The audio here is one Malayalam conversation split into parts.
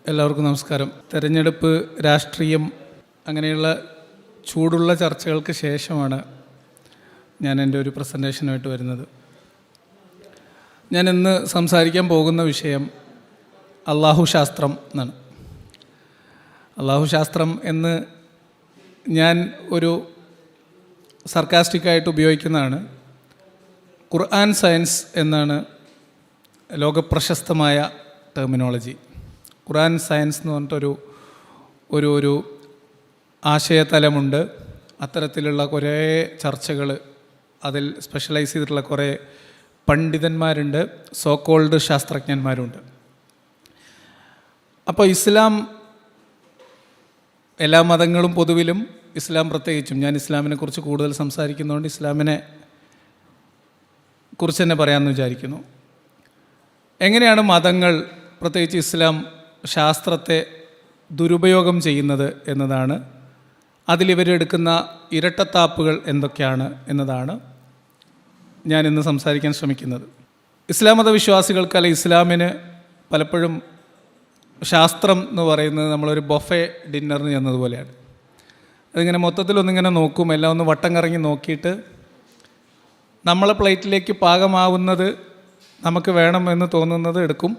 എല്ലാവർക്കും നമസ്കാരം. തെരഞ്ഞെടുപ്പ്, രാഷ്ട്രീയം അങ്ങനെയുള്ള ചൂടുള്ള ചർച്ചകൾക്ക് ശേഷമാണ് ഞാൻ എൻ്റെ ഒരു പ്രസൻറ്റേഷനുമായിട്ട് വരുന്നത്. ഞാൻ ഇന്ന് സംസാരിക്കാൻ പോകുന്ന വിഷയം അള്ളാഹു ശാസ്ത്രം എന്നാണ്. അള്ളാഹു ശാസ്ത്രം എന്ന് ഞാൻ ഒരു സർക്കാസ്റ്റിക്കായിട്ട് ഉപയോഗിക്കുന്നതാണ്. ഖുർആൻ സയൻസ് എന്നാണ് ലോകപ്രശസ്തമായ ടെർമിനോളജി. ഖുർആൻ സയൻസ് എന്ന് പറഞ്ഞിട്ടൊരു ഒരു ആശയതലമുണ്ട്. അത്തരത്തിലുള്ള കുറേ ചർച്ചകൾ, അതിൽ സ്പെഷ്യലൈസ് ചെയ്തിട്ടുള്ള കുറേ പണ്ഡിതന്മാരുണ്ട്, സോ കോൾഡ് ശാസ്ത്രജ്ഞന്മാരുണ്ട്. അപ്പോൾ ഇസ്ലാം, എല്ലാ മതങ്ങളും പൊതുവിലും ഇസ്ലാം പ്രത്യേകിച്ചും, ഞാൻ ഇസ്ലാമിനെ കുറിച്ച് കൂടുതൽ സംസാരിക്കുന്നതുകൊണ്ട് ഇസ്ലാമിനെ കുറിച്ച് തന്നെ പറയാമെന്ന് വിചാരിക്കുന്നു. എങ്ങനെയാണ് മതങ്ങൾ, പ്രത്യേകിച്ച് ഇസ്ലാം, ശാസ്ത്രത്തെ ദുരുപയോഗം ചെയ്യുന്നത് എന്നതാണ്, അതിലിവരെടുക്കുന്ന ഇരട്ടത്താപ്പുകൾ എന്തൊക്കെയാണ് എന്നതാണ് ഞാൻ ഇന്ന് സംസാരിക്കാൻ ശ്രമിക്കുന്നത്. ഇസ്ലാം മതവിശ്വാസികൾക്ക്, അല്ല ഇസ്ലാമിന് പലപ്പോഴും ശാസ്ത്രം എന്ന് പറയുന്നത് നമ്മളൊരു ബൊഫെ ഡിന്നറിന് ചെന്നതുപോലെയാണ്. അതിങ്ങനെ മൊത്തത്തിലൊന്നിങ്ങനെ നോക്കും, എല്ലാം ഒന്ന് വട്ടം കറങ്ങി നോക്കിയിട്ട് നമ്മളെ പ്ലേറ്റിലേക്ക് പാകമാവുന്നത്, നമുക്ക് വേണമെന്ന് തോന്നുന്നത് എടുക്കും,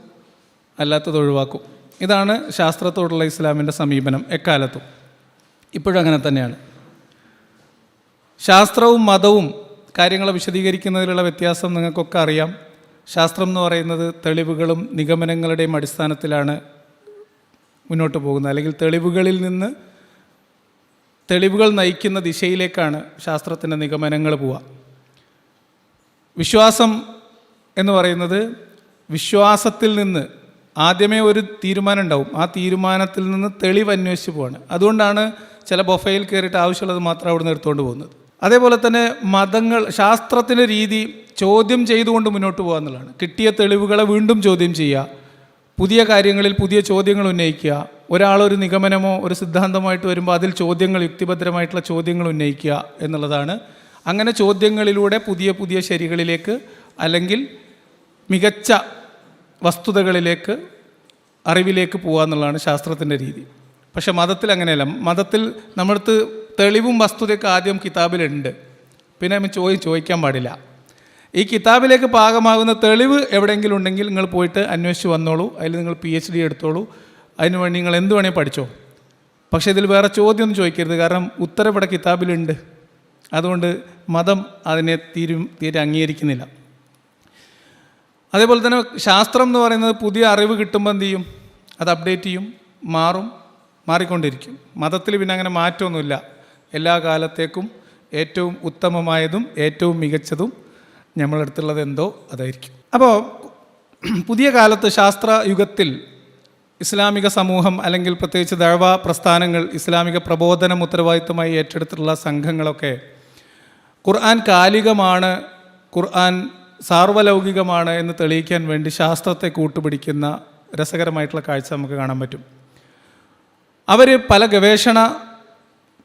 അല്ലാത്തത് ഒഴിവാക്കും. ഇതാണ് ശാസ്ത്രത്തോടുള്ള ഇസ്ലാമിൻ്റെ സമീപനം എക്കാലത്തും. ഇപ്പോഴും അങ്ങനെ തന്നെയാണ്. ശാസ്ത്രവും മതവും കാര്യങ്ങളെ വിശദീകരിക്കുന്നതിലുള്ള വ്യത്യാസം നിങ്ങൾക്കൊക്കെ അറിയാം. ശാസ്ത്രം എന്ന് പറയുന്നത് തെളിവുകളും നിഗമനങ്ങളുടെയും അടിസ്ഥാനത്തിലാണ് മുന്നോട്ട് പോകുന്നത്, അല്ലെങ്കിൽ തെളിവുകളിൽ നിന്ന് തെളിവുകൾ നയിക്കുന്ന ദിശയിലേക്കാണ് ശാസ്ത്രത്തിൻ്റെ നിഗമനങ്ങൾ പോവുക. വിശ്വാസം എന്ന് പറയുന്നത് വിശ്വാസത്തിൽ നിന്ന് ആദ്യമേ ഒരു തീരുമാനം ഉണ്ടാവും, ആ തീരുമാനത്തിൽ നിന്ന് തെളിവ് അന്വേഷിച്ച് പോവാണ്. അതുകൊണ്ടാണ് ചില ബൊഫയിൽ കയറിയിട്ട് ആവശ്യമുള്ളത് മാത്രം അവിടെ നിന്ന് എടുത്തുകൊണ്ട് പോകുന്നത്. അതേപോലെ തന്നെ മതങ്ങൾ, ശാസ്ത്രത്തിൻ്റെ രീതി ചോദ്യം ചെയ്തുകൊണ്ട് മുന്നോട്ട് പോകുക എന്നുള്ളതാണ്. കിട്ടിയ തെളിവുകളെ വീണ്ടും ചോദ്യം ചെയ്യുക, പുതിയ കാര്യങ്ങളിൽ പുതിയ ചോദ്യങ്ങൾ ഉന്നയിക്കുക. ഒരാളൊരു നിഗമനമോ ഒരു സിദ്ധാന്തമായിട്ട് വരുമ്പോൾ അതിൽ ചോദ്യങ്ങൾ, യുക്തിഭദ്രമായിട്ടുള്ള ചോദ്യങ്ങൾ ഉന്നയിക്കുക എന്നുള്ളതാണ്. അങ്ങനെ ചോദ്യങ്ങളിലൂടെ പുതിയ പുതിയ ശരികളിലേക്ക്, അല്ലെങ്കിൽ മികച്ച വസ്തുതകളിലേക്ക്, അറിവിലേക്ക് പോകുക എന്നുള്ളതാണ് ശാസ്ത്രത്തിൻ്റെ രീതി. പക്ഷെ മതത്തിൽ അങ്ങനെയല്ല. മതത്തിൽ നമ്മളടുത്ത് തെളിവും വസ്തുതയൊക്കെ ആദ്യം കിതാബിലുണ്ട്, പിന്നെ നമ്മൾ ചോദിക്കാൻ പാടില്ല. ഈ കിതാബിലേക്ക് പാകമാകുന്ന തെളിവ് എവിടെയെങ്കിലും ഉണ്ടെങ്കിൽ നിങ്ങൾ പോയിട്ട് അന്വേഷിച്ച് വന്നോളൂ, അതിൽ നിങ്ങൾ PhD എടുത്തോളൂ, അതിന് വേണ്ടി നിങ്ങൾ എന്ത് വേണേൽ പഠിച്ചോ. പക്ഷേ ഇതിൽ വേറെ ചോദ്യമൊന്നും ചോദിക്കരുത്, കാരണം ഉത്തരം ഇവിടെ കിതാബിലുണ്ട്. അതുകൊണ്ട് മതം അതിനെ തീരെ അംഗീകരിക്കുന്നില്ല. അതേപോലെ തന്നെ ശാസ്ത്രം എന്ന് പറയുന്നത് പുതിയ അറിവ് കിട്ടുമ്പോൾ എന്ത് ചെയ്യും, അത് അപ്ഡേറ്റ് ചെയ്യും, മാറിക്കൊണ്ടിരിക്കും. മതത്തിൽ പിന്നെ അങ്ങനെ മാറ്റമൊന്നുമില്ല. എല്ലാ കാലത്തേക്കും ഏറ്റവും ഉത്തമമായതും ഏറ്റവും മികച്ചതും നമ്മളടുത്തുള്ളത് എന്തോ അതായിരിക്കും. അപ്പോൾ പുതിയ കാലത്ത് ശാസ്ത്ര യുഗത്തിൽ ഇസ്ലാമിക സമൂഹം, അല്ലെങ്കിൽ പ്രത്യേകിച്ച് ദഅ്വ പ്രസ്ഥാനങ്ങൾ, ഇസ്ലാമിക പ്രബോധനം ഉത്തരവാദിത്തമായി ഏറ്റെടുത്തിട്ടുള്ള സംഘങ്ങളൊക്കെ ഖുർആൻ കാലികമാണ്, ഖുർആൻ സാർവലൗകികമാണ് എന്ന് തെളിയിക്കാൻ വേണ്ടി ശാസ്ത്രത്തെ കൂട്ടുപിടിക്കുന്ന രസകരമായിട്ടുള്ള കാഴ്ച നമുക്ക് കാണാൻ പറ്റും. അവർ പല ഗവേഷണ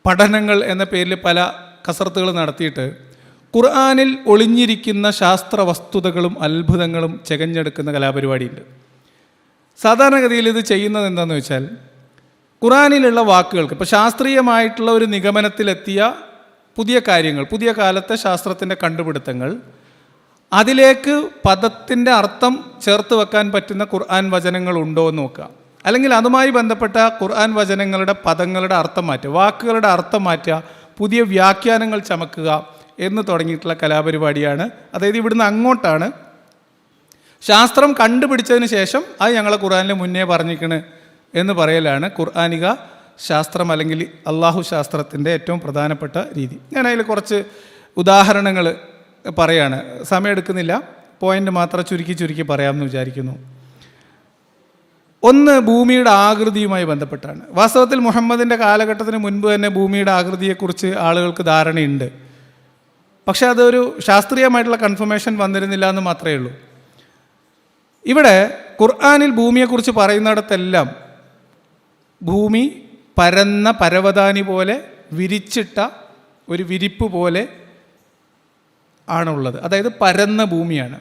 പഠനങ്ങൾ എന്ന പേരിൽ പല കസർത്തുകൾ നടത്തിയിട്ട് ഖുർആനിൽ ഒളിഞ്ഞിരിക്കുന്ന ശാസ്ത്ര വസ്തുതകളും അത്ഭുതങ്ങളും ചെകഞ്ഞെടുക്കുന്ന കലാപരിപാടിയുണ്ട്. സാധാരണഗതിയിൽ ഇത് ചെയ്യുന്നത് എന്താണെന്ന് വെച്ചാൽ, ഖുർആനിലുള്ള വാക്കുകൾക്ക്, ഇപ്പോൾ ശാസ്ത്രീയമായിട്ടുള്ള ഒരു നിഗമനത്തിലെത്തിയ പുതിയ കാര്യങ്ങൾ, പുതിയ കാലത്തെ ശാസ്ത്രത്തിൻ്റെ കണ്ടുപിടുത്തങ്ങൾ, അതിലേക്ക് പദത്തിൻ്റെ അർത്ഥം ചേർത്ത് വെക്കാൻ പറ്റുന്ന ഖുർആൻ വചനങ്ങൾ ഉണ്ടോ എന്ന് നോക്കുക. അല്ലെങ്കിൽ അതുമായി ബന്ധപ്പെട്ട ഖുർആൻ വചനങ്ങളുടെ പദങ്ങളുടെ അർത്ഥം മാറ്റുക, വാക്കുകളുടെ അർത്ഥം മാറ്റുക, പുതിയ വ്യാഖ്യാനങ്ങൾ ചമക്കുക എന്ന് തുടങ്ങിയിട്ടുള്ള കലാപരിപാടിയാണ്. അതായത് ഇവിടുന്ന് അങ്ങോട്ടാണ് ശാസ്ത്രം കണ്ടുപിടിച്ചതിന് ശേഷം അത് ഞങ്ങളെ ഖുർആനിൽ മുന്നേ പറഞ്ഞിരിക്കണ് എന്ന് പറയലാണ് ഖുർആനിക ശാസ്ത്രം, അല്ലെങ്കിൽ അള്ളാഹു ശാസ്ത്രത്തിൻ്റെ ഏറ്റവും പ്രധാനപ്പെട്ട രീതി. ഞാൻ അതിൽ കുറച്ച് ഉദാഹരണങ്ങൾ പറയാണ്, സമയം എടുക്കുന്നില്ല, പോയിൻ്റ് മാത്രം ചുരുക്കി പറയാമെന്ന് വിചാരിക്കുന്നു. ഒന്ന് ഭൂമിയുടെ ആകൃതിയുമായി ബന്ധപ്പെട്ടാണ്. വാസ്തവത്തിൽ മുഹമ്മദിൻ്റെ കാലഘട്ടത്തിന് മുൻപ് തന്നെ ഭൂമിയുടെ ആകൃതിയെക്കുറിച്ച് ആളുകൾക്ക് ധാരണയുണ്ട്. പക്ഷേ അതൊരു ശാസ്ത്രീയമായിട്ടുള്ള കൺഫർമേഷൻ വന്നിരുന്നില്ല എന്ന് മാത്രമേ ഉള്ളൂ. ഇവിടെ ഖുർആനിൽ ഭൂമിയെക്കുറിച്ച് പറയുന്നിടത്തെല്ലാം ഭൂമി പരന്ന പരവതാനി പോലെ വിരിച്ചിട്ട ഒരു വിരിപ്പ് പോലെ ആണുള്ളത്. അതായത് പരന്ന ഭൂമിയാണ്.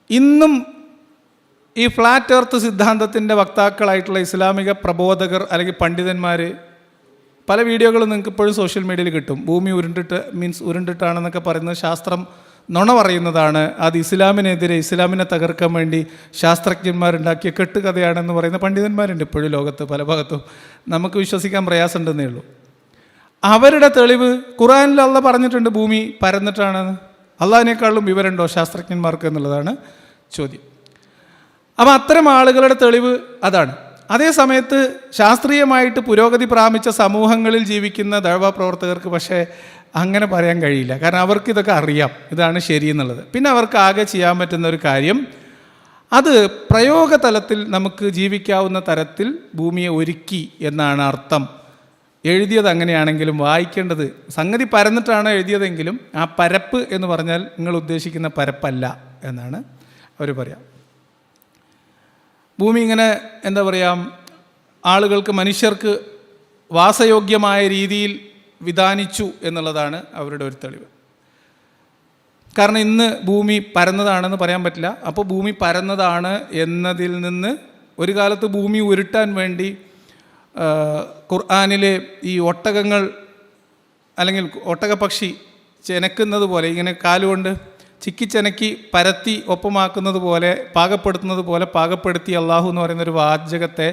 ഇന്നും ഈ ഫ്ലാറ്റ് എർത്ത് സിദ്ധാന്തത്തിൻ്റെ വക്താക്കളായിട്ടുള്ള ഇസ്ലാമിക പ്രബോധകർ അല്ലെങ്കിൽ പണ്ഡിതന്മാർ പല വീഡിയോകളും നിങ്ങൾക്ക് ഇപ്പോഴും സോഷ്യൽ മീഡിയയിൽ കിട്ടും. ഭൂമി ഉരുണ്ടിട്ടാണെന്നൊക്കെ പറയുന്നത് ശാസ്ത്രം നുണ പറയുന്നതാണ്, അത് ഇസ്ലാമിനെതിരെ, ഇസ്ലാമിനെ തകർക്കാൻ വേണ്ടി ശാസ്ത്രജ്ഞന്മാരുണ്ടാക്കിയ കെട്ടുകഥയാണെന്ന് പറയുന്ന പണ്ഡിതന്മാരുണ്ട് ഇപ്പോഴും ലോകത്ത് പല ഭാഗത്തും. നമുക്ക് വിശ്വസിക്കാൻ പ്രയാസമുണ്ടെന്നേ ഉള്ളൂ. അവരുടെ തെളിവ് ഖുർആനിൽ അള്ളാഹ് പറഞ്ഞിട്ടുണ്ട് ഭൂമി പരന്നിട്ടാണെന്ന്. അള്ളാഹിനേക്കാളും വിവരമുണ്ടോ ശാസ്ത്രജ്ഞന്മാർക്ക് എന്നുള്ളതാണ് ചോദ്യം. അപ്പം അത്തരം ആളുകളുടെ തെളിവ് അതാണ്. അതേ സമയത്ത് ശാസ്ത്രീയമായിട്ട് പുരോഗതി പ്രാപിച്ച സമൂഹങ്ങളിൽ ജീവിക്കുന്ന ദഅവ പ്രവർത്തകർക്ക് പക്ഷേ അങ്ങനെ പറയാൻ കഴിയില്ല. കാരണം അവർക്ക് ഇതൊക്കെ അറിയാം, ഇതാണ് ശരിയെന്നുള്ളത്. പിന്നെ അവർക്ക് ആകെ ചെയ്യാൻ പറ്റുന്ന ഒരു കാര്യം, അത് പ്രയോഗതലത്തിൽ നമുക്ക് ജീവിക്കാവുന്ന തരത്തിൽ ഭൂമിയെ ഒരുക്കി എന്നാണ് അർത്ഥം. എഴുതിയത് അങ്ങനെയാണെങ്കിലും വായിക്കേണ്ടത്, സംഗതി പരന്നിട്ടാണ് എഴുതിയതെങ്കിലും ആ പരപ്പ് എന്ന് പറഞ്ഞാൽ നിങ്ങൾ ഉദ്ദേശിക്കുന്ന പരപ്പല്ല എന്നാണ് അവർ പറയാം. ഭൂമി ഇങ്ങനെ എന്താ പറയുക, ആളുകൾക്ക്, മനുഷ്യർക്ക് വാസയോഗ്യമായ രീതിയിൽ വിധാനിച്ചു എന്നുള്ളതാണ് അവരുടെ ഒരു തെളിവ്. കാരണം ഇന്ന് ഭൂമി പരന്നതാണെന്ന് പറയാൻ പറ്റില്ല. അപ്പോൾ ഭൂമി പരന്നതാണ് എന്നതിൽ നിന്ന് ഒരു കാലത്ത് ഭൂമി ഉരുട്ടാൻ വേണ്ടി ഖുർആനിലെ ഈ ഒട്ടകങ്ങൾ അല്ലെങ്കിൽ ഒട്ടകപ്പക്ഷി ചെനക്കുന്നത് പോലെ, ഇങ്ങനെ കാലുകൊണ്ട് ചിക്കിച്ചെനക്കി പരത്തി ഒപ്പമാക്കുന്നത് പോലെ, പാകപ്പെടുത്തുന്നത് പോലെ പാകപ്പെടുത്തി അള്ളാഹു എന്ന് പറയുന്നൊരു വാചകത്തെ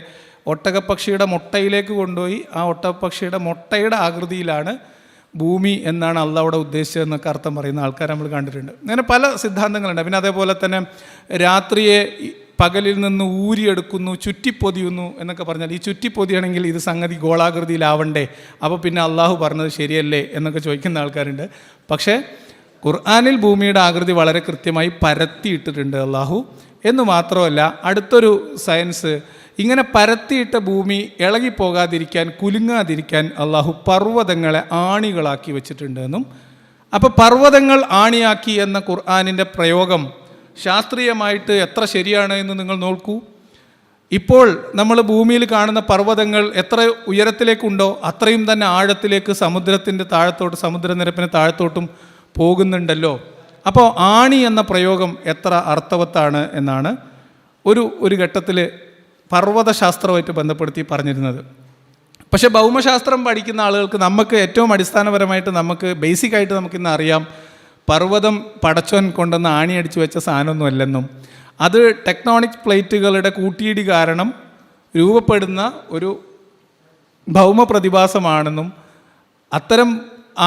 ഒട്ടകപ്പക്ഷിയുടെ മുട്ടയിലേക്ക് കൊണ്ടുപോയി ആ ഒട്ടകപ്പക്ഷിയുടെ മുട്ടയുടെ ആകൃതിയിലാണ് ഭൂമി എന്നാണ് അള്ളാഹ് അവിടെ ഉദ്ദേശിച്ചതെന്നൊക്കെ അർത്ഥം പറയുന്ന ആൾക്കാർ നമ്മൾ കണ്ടിട്ടുണ്ട്. അങ്ങനെ പല സിദ്ധാന്തങ്ങളുണ്ട്. പിന്നെ അതേപോലെ തന്നെ രാത്രിയെ പകലിൽ നിന്ന് ഊരിയെടുക്കുന്നു, ചുറ്റിപ്പൊതിയുന്നു എന്നൊക്കെ പറഞ്ഞാൽ, ഈ ചുറ്റിപ്പൊതിയാണെങ്കിൽ ഇത് സംഗതി ഗോളാകൃതിയിലാവണ്ടേ, അപ്പോൾ പിന്നെ അള്ളാഹു പറഞ്ഞത് ശരിയല്ലേ എന്നൊക്കെ ചോദിക്കുന്ന ആൾക്കാരുണ്ട്. പക്ഷേ ഖുർആനിൽ ഭൂമിയുടെ ആകൃതി വളരെ കൃത്യമായി പരത്തിയിട്ടിട്ടുണ്ട് അള്ളാഹു. എന്ന് മാത്രമല്ല, അടുത്തൊരു സയൻസ്, ഇങ്ങനെ പരത്തിയിട്ട ഭൂമി ഇളകിപ്പോകാതിരിക്കാൻ, കുലുങ്ങാതിരിക്കാൻ അള്ളാഹു പർവ്വതങ്ങളെ ആണികളാക്കി വെച്ചിട്ടുണ്ട് എന്നും. അപ്പോൾ പർവ്വതങ്ങൾ ആണിയാക്കി എന്ന ഖുർആനിൻ്റെ പ്രയോഗം ശാസ്ത്രീയമായിട്ട് എത്ര ശരിയാണ് എന്ന് നിങ്ങൾ നോക്കൂ. ഇപ്പോൾ നമ്മൾ ഭൂമിയിൽ കാണുന്ന പർവ്വതങ്ങൾ എത്ര ഉയരത്തിലേക്കുണ്ടോ അത്രയും തന്നെ ആഴത്തിലേക്ക് സമുദ്രത്തിൻ്റെ താഴത്തോട്ട്, സമുദ്രനിരപ്പിന് താഴത്തോട്ടും പോകുന്നുണ്ടല്ലോ. അപ്പോൾ ആണി എന്ന പ്രയോഗം എത്ര അർത്ഥവത്താണ് എന്നാണ് ഒരു ഘട്ടത്തിൽ പർവ്വതശാസ്ത്രവുമായിട്ട് ബന്ധപ്പെടുത്തി പറഞ്ഞിരുന്നത്. പക്ഷേ ഭൗമശാസ്ത്രം പഠിക്കുന്ന ആളുകൾക്ക്, നമുക്ക് ഏറ്റവും അടിസ്ഥാനപരമായിട്ട് നമുക്ക് ബേസിക്കായിട്ട് നമുക്കിന്ന് അറിയാം, പർവ്വതം പടച്ചോൻ കൊണ്ടുവന്ന് ആണി അടിച്ചു വെച്ച സാധനമൊന്നും അല്ലെന്നും അത് ടെക്ടോണിക് പ്ലേറ്റുകളുടെ കൂട്ടിയിടി കാരണം രൂപപ്പെടുന്ന ഒരു ഭൗമ പ്രതിഭാസമാണെന്നും അത്തരം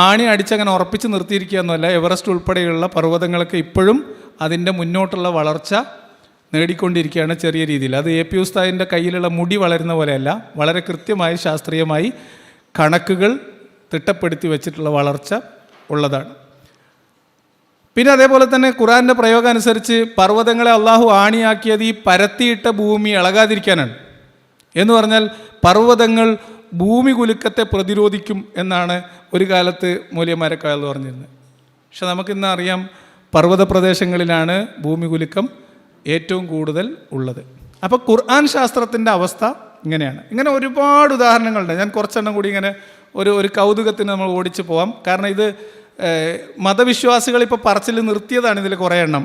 ആണി അടിച്ചങ്ങനെ ഉറപ്പിച്ച് നിർത്തിയിരിക്കുക എന്നല്ല, എവറസ്റ്റ് ഉൾപ്പെടെയുള്ള പർവ്വതങ്ങളൊക്കെ ഇപ്പോഴും അതിൻ്റെ മുന്നോട്ടുള്ള വളർച്ച നേടിക്കൊണ്ടിരിക്കുകയാണ് ചെറിയ രീതിയിൽ. അത് എ പി ഉസ്താദിൻ്റെ കയ്യിലുള്ള മുടി വളരുന്ന പോലെയല്ല, വളരെ കൃത്യമായി ശാസ്ത്രീയമായി കണക്കുകൾ തിട്ടപ്പെടുത്തി വെച്ചിട്ടുള്ള വളർച്ച ഉള്ളതാണ്. പിന്നെ അതേപോലെ തന്നെ ഖുർആൻ്റെ പ്രയോഗം അനുസരിച്ച് പർവ്വതങ്ങളെ അള്ളാഹു ആണിയാക്കിയത് ഈ പരത്തിയിട്ട ഭൂമി ഇളകാതിരിക്കാനാണ്. എന്ന് പറഞ്ഞാൽ പർവ്വതങ്ങൾ ഭൂമി കുലുക്കത്തെ പ്രതിരോധിക്കും എന്നാണ് ഒരു കാലത്ത് മൂല്യന്മാരൊക്കെ അയാൾ പറഞ്ഞിരുന്നത്. പക്ഷെ നമുക്കിന്ന് അറിയാം, പർവ്വത പ്രദേശങ്ങളിലാണ് ഭൂമി കുലുക്കം ഏറ്റവും കൂടുതൽ ഉള്ളത്. അപ്പോൾ ഖുർആൻ ശാസ്ത്രത്തിൻ്റെ അവസ്ഥ ഇങ്ങനെയാണ്. ഇങ്ങനെ ഒരുപാട് ഉദാഹരണങ്ങളുണ്ട്. ഞാൻ കുറച്ചെണ്ണം കൂടി ഇങ്ങനെ ഒരു കൗതുകത്തിന് നമ്മൾ ഓടിച്ചു പോവാം. കാരണം ഇത് മതവിശ്വാസികൾ ഇപ്പോൾ പറച്ചിൽ നിർത്തിയതാണ് ഇതിൽ കുറേ എണ്ണം.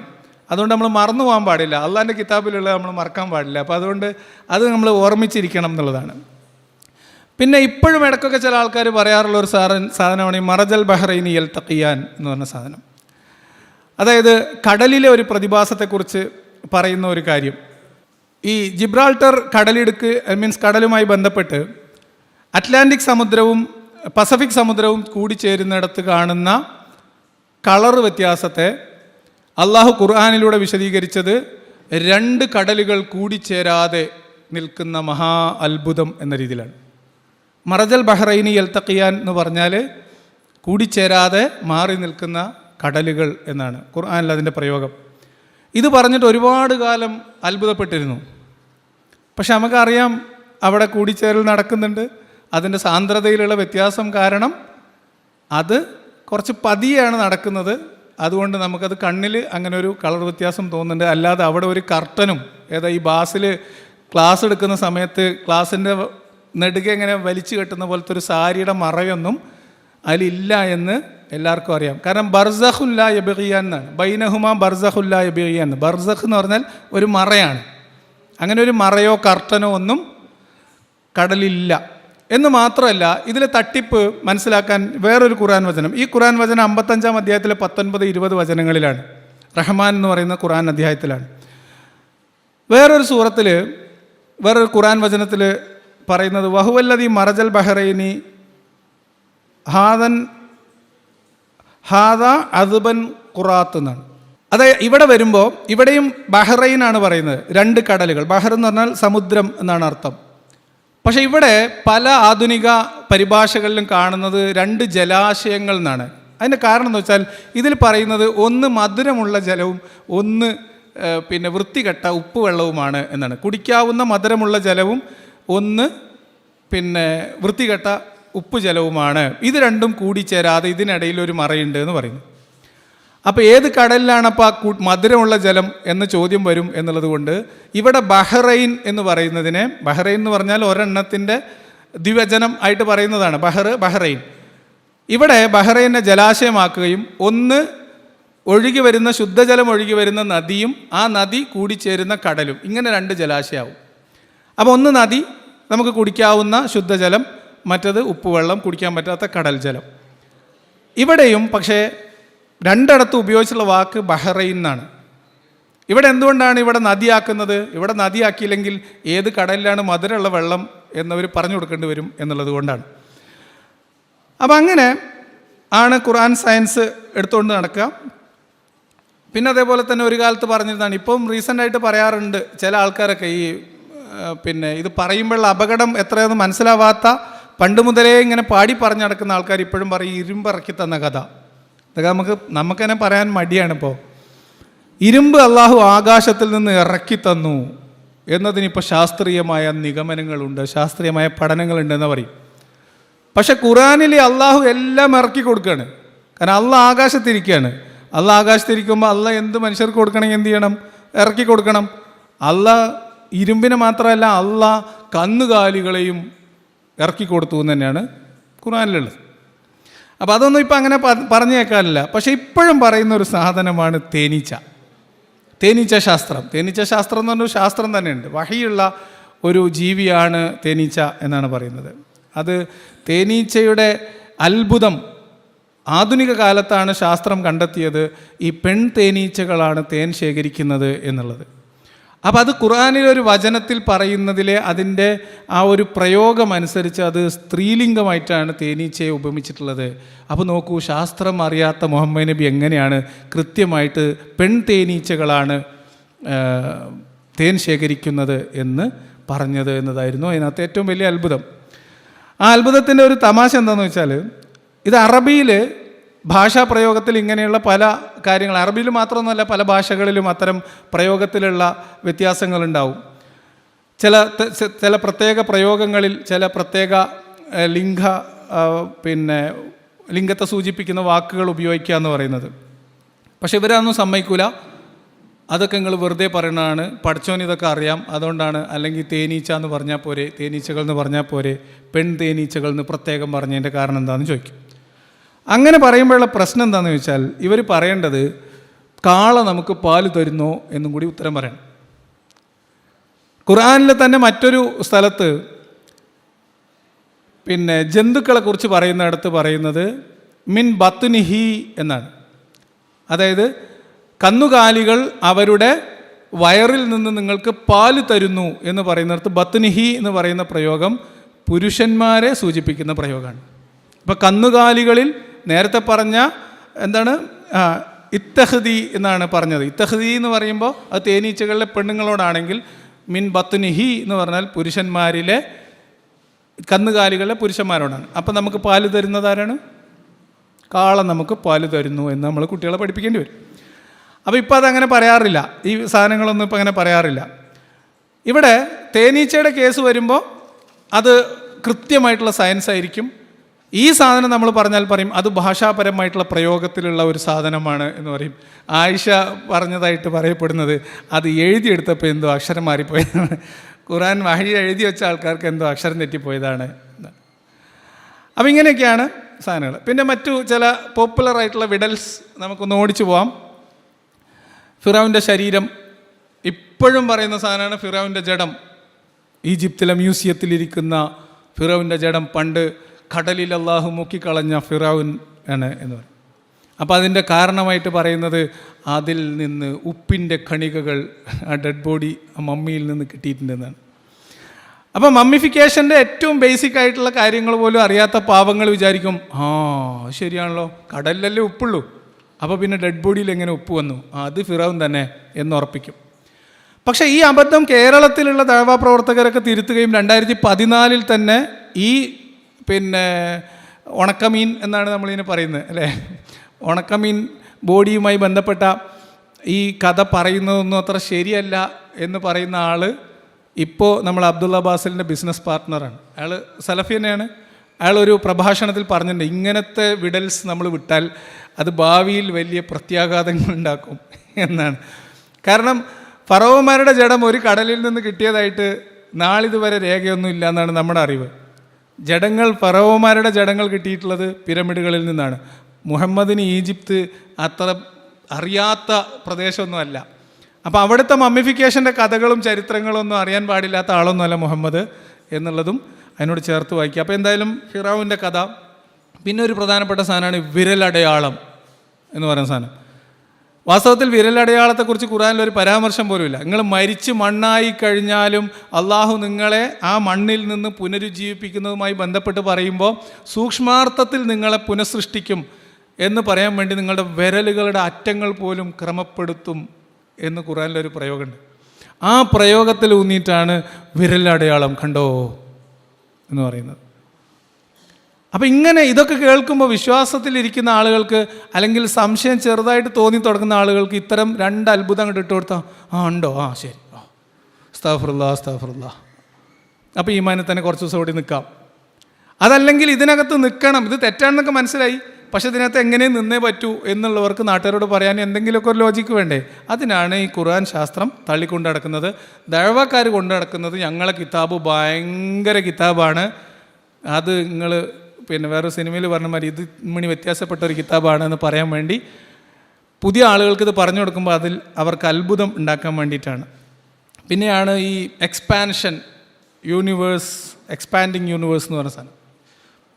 അതുകൊണ്ട് നമ്മൾ മറന്നു പോകാൻ പാടില്ല. അള്ളാഹിൻ്റെ കിതാബിലുള്ള നമ്മൾ മറക്കാൻ പാടില്ല. അപ്പോൾ അതുകൊണ്ട് അത് നമ്മൾ ഓർമ്മിച്ചിരിക്കണം എന്നുള്ളതാണ്. പിന്നെ ഇപ്പോഴും ഇടയ്ക്കൊക്കെ ചില ആൾക്കാർ പറയാറുള്ള ഒരു സാധനമാണ് ഈ മറജൽ ബഹ്റൈനി യൽതഖിയാൻ എന്ന് പറഞ്ഞ സാധനം. അതായത് കടലിലെ ഒരു പ്രതിഭാസത്തെക്കുറിച്ച് പറയുന്ന ഒരു കാര്യം. ഈ ജിബ്രാൾട്ടർ കടലിടുക്ക്, മീൻസ് കടലുമായി ബന്ധപ്പെട്ട് അറ്റ്ലാന്റിക് സമുദ്രവും പസഫിക് സമുദ്രവും കൂടിച്ചേരുന്നിടത്ത് കാണുന്ന കളർ വ്യത്യാസത്തെ അള്ളാഹു ഖുർആനിലൂടെ വിശദീകരിച്ചത് 2 കടലുകൾ കൂടിച്ചേരാതെ നിൽക്കുന്ന മഹാ അത്ഭുതം എന്ന രീതിയിലാണ്. മറജൽ ബഹ്റൈനി യൽതഖിയാൻ എന്ന് പറഞ്ഞാൽ കൂടിച്ചേരാതെ മാറി നിൽക്കുന്ന കടലുകൾ എന്നാണ് ഖുർആനിൽ അതിൻ്റെ പ്രയോഗം. ഇത് പറഞ്ഞിട്ട് ഒരുപാട് കാലം അത്ഭുതപ്പെട്ടിരുന്നു. പക്ഷെ നമുക്കറിയാം അവിടെ കൂടിച്ചേരൽ നടക്കുന്നുണ്ട്. അതിൻ്റെ സാന്ദ്രതയിലുള്ള വ്യത്യാസം കാരണം അത് കുറച്ച് പതിയാണ് നടക്കുന്നത്. അതുകൊണ്ട് നമുക്കത് കണ്ണിൽ അങ്ങനെ ഒരു കളർ വ്യത്യാസം തോന്നുന്നുണ്ട്. അല്ലാതെ അവിടെ ഒരു കർട്ടനും, ഈ ബാസിൽ ക്ലാസ് എടുക്കുന്ന സമയത്ത് ക്ലാസ്സിൻ്റെ നെടുകെ ഇങ്ങനെ വലിച്ചു കെട്ടുന്ന പോലത്തെ ഒരു സാരിയുടെ മറയൊന്നും അതിലില്ല എന്ന് എല്ലാവർക്കും അറിയാം. കാരണം ബർസഖുല്ല യബ്ഗിയാൻ എന്നാണ്, ബൈനഹുമ ബർസഖുല്ല യബ്ഗിയാൻ. ബർസഖ് എന്ന് പറഞ്ഞാൽ ഒരു മറയാണ്. അങ്ങനെ ഒരു മറയോ കർട്ടനോ ഒന്നും കടലില്ല. എന്ന് മാത്രമല്ല, ഇതിലെ തട്ടിപ്പ് മനസ്സിലാക്കാൻ വേറൊരു ഖുർആൻ വചനം, ഈ ഖുർആൻ വചനം 55-ാം അധ്യായത്തിലെ 19-20 വചനങ്ങളിലാണ്. റഹ്മാൻ എന്ന് പറയുന്ന ഖുർആൻ അധ്യായത്തിലാണ്. വേറൊരു സൂറത്തിൽ വേറൊരു ഖുർആൻ വചനത്തിൽ പറയുന്നത് വഹുവല്ലദീ മറജൽ ബഹറൈനി ഹാദ അദ്ബൻ ഖുറാത്ത് എന്നാണ്. അതായത് ഇവിടെ വരുമ്പോൾ ഇവിടെയും ബഹ്റൈനാണ് പറയുന്നത്, 2 കടലുകൾ. ബഹർ എന്ന് പറഞ്ഞാൽ സമുദ്രം എന്നാണ് അർത്ഥം. പക്ഷേ ഇവിടെ പല ആധുനിക പരിഭാഷകളിലും കാണുന്നത് 2 ജലാശയങ്ങൾ എന്നാണ്. അതിൻ്റെ കാരണം എന്ന് വെച്ചാൽ ഇതിൽ പറയുന്നത് ഒന്ന് മധുരമുള്ള ജലവും ഒന്ന് പിന്നെ വൃത്തികെട്ട ഉപ്പ് വെള്ളവുമാണ് എന്നാണ്. കുടിക്കാവുന്ന മധുരമുള്ള ജലവും ഒന്ന് പിന്നെ വൃത്തികെട്ട ഉപ്പ് ജലവുമാണ്. ഇത് രണ്ടും കൂടിച്ചേരാതെ ഇതിനിടയിൽ ഒരു മറയുണ്ട് എന്ന് പറയുന്നു. അപ്പോൾ ഏത് കടലിലാണപ്പോൾ മധുരമുള്ള ജലം എന്ന ചോദ്യം വരും എന്നുള്ളത് കൊണ്ട് ഇവിടെ ബഹ്റൈൻ എന്ന് പറയുന്നതിനെ, ബഹ്റൈൻ എന്ന് പറഞ്ഞാൽ ഒരെണ്ണത്തിൻ്റെ ദ്വിവചനം ആയിട്ട് പറയുന്നതാണ് ബഹ്റൈൻ. ഇവിടെ ബഹ്റൈനെ ജലാശയമാക്കുകയും ഒന്ന് ഒഴുകി വരുന്ന ശുദ്ധജലം ഒഴുകി വരുന്ന നദിയും ആ നദി കൂടിച്ചേരുന്ന കടലും, ഇങ്ങനെ 2 ജലാശയമാവും. അപ്പോൾ ഒന്ന് നദി, നമുക്ക് കുടിക്കാവുന്ന ശുദ്ധജലം, മറ്റത് ഉപ്പുവെള്ളം, കുടിക്കാൻ പറ്റാത്ത കടൽ ജലം. ഇവിടെയും പക്ഷേ 2 ഉപയോഗിച്ചുള്ള വാക്ക് ബഹ്റൈൻ എന്നാണ്. ഇവിടെ എന്തുകൊണ്ടാണ് ഇവിടെ നദിയാക്കുന്നത്? ഇവിടെ നദിയാക്കിയില്ലെങ്കിൽ ഏത് കടലിലാണ് മധുരമുള്ള വെള്ളം എന്നവർ പറഞ്ഞു കൊടുക്കേണ്ടി വരും എന്നുള്ളത് കൊണ്ടാണ്. അപ്പം അങ്ങനെ ആണ് ഖുർആൻ സയൻസ് എടുത്തുകൊണ്ട് നടക്കുക. പിന്നെ അതേപോലെ തന്നെ ഒരു കാലത്ത് പറഞ്ഞിരുന്നതാണ്, ഇപ്പം റീസെൻ്റായിട്ട് പറയാറുണ്ട് ചില ആൾക്കാരൊക്കെ, ഈ പിന്നെ ഇത് പറയുമ്പോഴുള്ള അപകടം എത്രയെന്ന് മനസ്സിലാവാത്ത, പണ്ട് മുതലേ ഇങ്ങനെ പാടി പറഞ്ഞു നടക്കുന്ന ആൾക്കാർ ഇപ്പോഴും പറയും ഇരുമ്പിറക്കി തന്ന കഥ. ഇതൊക്കെ നമുക്ക് തന്നെ പറയാൻ മടിയാണിപ്പോൾ. ഇരുമ്പ് അള്ളാഹു ആകാശത്തിൽ നിന്ന് ഇറക്കി തന്നു എന്നതിനിപ്പോൾ ശാസ്ത്രീയമായ നിഗമനങ്ങളുണ്ട്, ശാസ്ത്രീയമായ പഠനങ്ങളുണ്ടെന്ന് പറയും. പക്ഷെ ഖുർആനിൽ അള്ളാഹു എല്ലാം ഇറക്കി കൊടുക്കുകയാണ്. കാരണം അള്ളാഹ് ആകാശത്തിരിക്കുകയാണ്. അള്ളാഹ് ആകാശത്തിരിക്കുമ്പോൾ അള്ളാഹ് എന്ത് മനുഷ്യർക്ക് കൊടുക്കണമെങ്കിൽ എന്ത് ചെയ്യണം? ഇറക്കി കൊടുക്കണം. അള്ളാഹ് ഇരുമ്പിനെ മാത്രമല്ല, അള്ളാഹ് കന്നുകാലികളെയും ഇറക്കി കൊടുത്തു എന്ന് തന്നെയാണ് ഖുർആനിലുള്ളത്. അപ്പോൾ അതൊന്നും ഇപ്പം അങ്ങനെ പറഞ്ഞു കേൾക്കാനില്ല. പക്ഷേ ഇപ്പോഴും പറയുന്ന ഒരു സാധനമാണ് തേനീച്ച ശാസ്ത്രം. തേനീച്ച ശാസ്ത്രം എന്ന് പറഞ്ഞൊരു ശാസ്ത്രം തന്നെയുണ്ട്. വഹിയുള്ള ഒരു ജീവിയാണ് തേനീച്ച എന്നാണ് പറയുന്നത്. അത് തേനീച്ചയുടെ അത്ഭുതം ആധുനിക കാലത്താണ് ശാസ്ത്രം കണ്ടെത്തിയത്. ഈ പെൺ തേനീച്ചകളാണ് തേൻ ശേഖരിക്കുന്നത് എന്നുള്ളത്. അപ്പോൾ അത് ഖുർആനിലൊരു വചനത്തിൽ പറയുന്നതിലെ അതിൻ്റെ ആ ഒരു പ്രയോഗം അനുസരിച്ച് അത് സ്ത്രീലിംഗമായിട്ടാണ് തേനീച്ചയെ ഉപമിച്ചിട്ടുള്ളത്. അപ്പോൾ നോക്കൂ, ശാസ്ത്രം അറിയാത്ത മുഹമ്മദ് നബി എങ്ങനെയാണ് കൃത്യമായിട്ട് പെൺ തേനീച്ചകളാണ് തേൻ ശേഖരിക്കുന്നത് എന്ന് പറഞ്ഞത് എന്നതായിരുന്നു അതിനകത്ത് ഏറ്റവും വലിയ അത്ഭുതം. ആ അത്ഭുതത്തിൻ്റെ ഒരു തമാശ എന്താണെന്ന് വെച്ചാൽ, ഇത് അറബിയിൽ ഭാഷാപ്രയോഗത്തിൽ ഇങ്ങനെയുള്ള പല കാര്യങ്ങൾ, അറബിയിൽ മാത്രമൊന്നുമല്ല പല ഭാഷകളിലും അത്തരം പ്രയോഗത്തിലുള്ള വ്യത്യാസങ്ങളുണ്ടാവും. ചില പ്രത്യേക പ്രയോഗങ്ങളിൽ ചില പ്രത്യേക ലിംഗത്തെ സൂചിപ്പിക്കുന്ന വാക്കുകൾ ഉപയോഗിക്കുക എന്ന് പറയുന്നത്. പക്ഷെ ഇവരൊന്നും സമ്മതിക്കൂല. അതൊക്കെ നിങ്ങൾ വെറുതെ പറയണതാണ്, പഠിച്ചോൻ ഇതൊക്കെ അറിയാം, അതുകൊണ്ടാണ്. അല്ലെങ്കിൽ തേനീച്ച എന്ന് പറഞ്ഞാൽ പോരെ, തേനീച്ചകൾ എന്ന് പറഞ്ഞാൽ പോരെ, പെൺ തേനീച്ചകൾ എന്ന് പ്രത്യേകം പറഞ്ഞതിൻ്റെ കാരണം എന്താണെന്ന് ചോദിക്കും. അങ്ങനെ പറയുമ്പോഴുള്ള പ്രശ്നം എന്താണെന്ന് ചോദിച്ചാൽ, ഇവർ പറയേണ്ടത് കാള നമുക്ക് പാല് തരുന്നോ എന്നും കൂടി ഉത്തരം പറയണം. ഖുർആനിൽ തന്നെ മറ്റൊരു സ്ഥലത്ത് ജന്തുക്കളെ കുറിച്ച് പറയുന്നിടത്ത് പറയുന്നത് മിൻ ബത്നിഹി എന്നാണ്. അതായത് കന്നുകാലികൾ അവരുടെ വയറിൽ നിന്ന് നിങ്ങൾക്ക് പാല് തരുന്നു എന്ന് പറയുന്നിടത്ത് ബത്നിഹി എന്ന് പറയുന്ന പ്രയോഗം പുരുഷന്മാരെ സൂചിപ്പിക്കുന്ന പ്രയോഗമാണ്. അപ്പോൾ കന്നുകാലികളിൽ നേരത്തെ പറഞ്ഞ എന്താണ്, ഇത്തഹദി എന്നാണ് പറഞ്ഞത്. ഇത്തഹദി എന്ന് പറയുമ്പോൾ അത് തേനീച്ചകളിലെ പെണ്ണുങ്ങളോടാണെങ്കിൽ മിൻ ബത്നിഹി എന്ന് പറഞ്ഞാൽ പുരുഷന്മാരിലെ കന്നുകാലികളിലെ പുരുഷന്മാരോടാണ്. അപ്പം നമുക്ക് പാല് തരുന്നത് ആരാണ്? കാള നമുക്ക് പാല് തരുന്നു എന്ന് നമ്മൾ കുട്ടികളെ പഠിപ്പിക്കേണ്ടി വരും. അപ്പോൾ ഇപ്പോൾ അതങ്ങനെ പറയാറില്ല, ഈ സാധനങ്ങളൊന്നും ഇപ്പോൾ അങ്ങനെ പറയാറില്ല. ഇവിടെ തേനീച്ചയുടെ കേസ് വരുമ്പോൾ അത് കൃത്യമായിട്ടുള്ള സയൻസ് ആയിരിക്കും. ഈ സാധനം നമ്മൾ പറഞ്ഞാൽ പറയും അത് ഭാഷാപരമായിട്ടുള്ള പ്രയോഗത്തിലുള്ള ഒരു സാധനമാണ് എന്ന് പറയും. ആയിഷ പറഞ്ഞതായിട്ട് പറയപ്പെടുന്നത് അത് എഴുതിയെടുത്തപ്പോൾ എന്തോ അക്ഷരം മാറിപ്പോയതാണ്, ഖുർആൻ വഹി എഴുതി വെച്ച ആൾക്കാർക്ക് എന്തോ അക്ഷരം തെറ്റിപ്പോയതാണ്. അപ്പം ഇങ്ങനെയൊക്കെയാണ് സാധനങ്ങൾ. പിന്നെ മറ്റു ചില പോപ്പുലറായിട്ടുള്ള വിഡൽസ് നമുക്കൊന്ന് ഓടിച്ചു പോവാം. ഫിറൗൻ്റെ ശരീരം ഇപ്പോഴും പറയുന്ന സാധനമാണ് ഫിറൗൻ്റെ ജഡം. ഈജിപ്തിലെ മ്യൂസിയത്തിലിരിക്കുന്ന ഫിറൗൻ്റെ ജഡം പണ്ട് കടലിൽ അള്ളാഹു മുക്കിക്കളഞ്ഞ ഫിറൗൻ ആണ് എന്ന് പറയും. അപ്പോൾ അതിൻ്റെ കാരണമായിട്ട് പറയുന്നത് അതിൽ നിന്ന് ഉപ്പിൻ്റെ കണികകൾ ആ ഡെഡ് ബോഡി ആ മമ്മിയിൽ നിന്ന് കിട്ടിയിട്ടുണ്ടെന്നാണ്. അപ്പോൾ മമ്മിഫിക്കേഷൻ്റെ ഏറ്റവും ബേസിക് ആയിട്ടുള്ള കാര്യങ്ങൾ പോലും അറിയാത്ത പാവങ്ങൾ വിചാരിക്കും, ശരിയാണല്ലോ, കടലിലല്ലേ ഉപ്പുള്ളൂ, അപ്പോൾ പിന്നെ ഡെഡ് ബോഡിയിൽ എങ്ങനെ ഉപ്പ് വന്നു, അത് ഫിറൗൻ തന്നെ എന്ന് ഉറപ്പിക്കും. പക്ഷേ ഈ അബദ്ധം കേരളത്തിലുള്ള ദഅ്വാ പ്രവർത്തകരൊക്കെ തിരുത്തുകയും 2014 തന്നെ ഈ ഉണക്കമീൻ എന്നാണ് നമ്മളിതിനെ പറയുന്നത് അല്ലേ, ഉണക്കമീൻ ബോഡിയുമായി ബന്ധപ്പെട്ട ഈ കഥ പറയുന്നതൊന്നും അത്ര ശരിയല്ല എന്ന് പറയുന്ന ആൾ ഇപ്പോൾ നമ്മൾ അബ്ദുള്ള ബാസിലിൻ്റെ ബിസിനസ് പാർട്ട്ണറാണ്. അയാൾ സലഫി തന്നെയാണ്. അയാൾ ഒരു പ്രഭാഷണത്തിൽ പറഞ്ഞിട്ടുണ്ട്, ഇങ്ങനത്തെ വിടൽസ് നമ്മൾ വിട്ടാൽ അത് ഭാവിയിൽ വലിയ പ്രത്യാഘാതങ്ങൾ ഉണ്ടാക്കും എന്നാണ്. കാരണം ഫറവോമാരുടെ ജഡം ഒരു കടലിൽ നിന്ന് കിട്ടിയതായിട്ട് നാളിതുവരെ രേഖയൊന്നും ഇല്ല എന്നാണ് നമ്മുടെ അറിവ്. ഫറവോമാരുടെ ജഡങ്ങൾ കിട്ടിയിട്ടുള്ളത് പിരമിഡുകളിൽ നിന്നാണ്. മുഹമ്മദിന് ഈജിപ്ത് അത്ര അറിയാത്ത പ്രദേശമൊന്നുമല്ല. അപ്പോൾ അവിടുത്തെ മമ്മിഫിക്കേഷൻ്റെ കഥകളും ചരിത്രങ്ങളും ഒന്നും അറിയാൻ പാടില്ലാത്ത ആളൊന്നുമല്ല മുഹമ്മദ് എന്നുള്ളതും അതിനോട് ചേർത്ത് വായിക്കുക. അപ്പോൾ എന്തായാലും ഫിറൗൻ്റെ കഥ. പിന്നെ ഒരു പ്രധാനപ്പെട്ട സാധനമാണ് വിരലടയാളം എന്ന് പറയുന്ന സാധനം. വാസ്തവത്തിൽ വിരലടയാളത്തെക്കുറിച്ച് ഖുർആനിലൊരു പരാമർശം പോലുമില്ല. നിങ്ങൾ മരിച്ച് മണ്ണായി കഴിഞ്ഞാലും അള്ളാഹു നിങ്ങളെ ആ മണ്ണിൽ നിന്ന് പുനരുജ്ജീവിപ്പിക്കുന്നതുമായി ബന്ധപ്പെട്ട് പറയുമ്പോൾ സൂക്ഷ്മാർത്ഥത്തിൽ നിങ്ങളെ പുനഃസൃഷ്ടിക്കും എന്ന് പറയാൻ വേണ്ടി നിങ്ങളുടെ വിരലുകളുടെ അറ്റങ്ങൾ പോലും ക്രമപ്പെടുത്തും എന്ന് ഖുർആനിലൊരു പ്രയോഗമുണ്ട്. ആ പ്രയോഗത്തിൽ ഊന്നിയിട്ടാണ് വിരലടയാളം കണ്ടോ എന്ന് പറയുന്നത്. അപ്പം ഇങ്ങനെ ഇതൊക്കെ കേൾക്കുമ്പോൾ വിശ്വാസത്തിലിരിക്കുന്ന ആളുകൾക്ക് അല്ലെങ്കിൽ സംശയം ചെറുതായിട്ട് തോന്നി തുടങ്ങുന്ന ആളുകൾക്ക് ഇത്തരം 2 അത്ഭുതം അങ്ങോട്ട് ഇട്ട് കൊടുത്താൽ ഉണ്ടോ, ശരി, അസ്തഗ്ഫിറുല്ലാഹ്. അപ്പോൾ ഈമാനിൽ തന്നെ കുറച്ച് ദിവസം കൂടി നിൽക്കാം. അതല്ലെങ്കിൽ ഇതിനകത്ത് നിൽക്കണം, ഇത് തെറ്റാണെന്നൊക്കെ മനസ്സിലായി, പക്ഷെ ഇതിനകത്ത് എങ്ങനെ നിന്നേ പറ്റൂ എന്നുള്ളവർക്ക് നാട്ടുകാരോട് പറയാൻ എന്തെങ്കിലുമൊക്കെ ഒരു ലോജിക്ക് വേണ്ടേ. അതിനാണ് ഈ ഖുർആൻ ശാസ്ത്രം തള്ളിക്കൊണ്ട് നടക്കുന്നത്. ദഅ്വക്കാർ കൊണ്ട് നടക്കുന്നത് ഞങ്ങളെ കിതാബ് ഭയങ്കര കിതാബാണ്, അത് നിങ്ങൾ വേറെ സിനിമയിൽ പറഞ്ഞ മാതിരി ഇത് മണി വ്യത്യാസപ്പെട്ട ഒരു കിതാബാണ് എന്ന് പറയാൻ വേണ്ടി പുതിയ ആളുകൾക്ക് ഇത് പറഞ്ഞു കൊടുക്കുമ്പോൾ അതിൽ അവർക്ക് അത്ഭുതം ഉണ്ടാക്കാൻ വേണ്ടിയിട്ടാണ്. പിന്നെയാണ് ഈ എക്സ്പാൻഡിങ് യൂണിവേഴ്സ് എന്ന് പറഞ്ഞ സാധനം.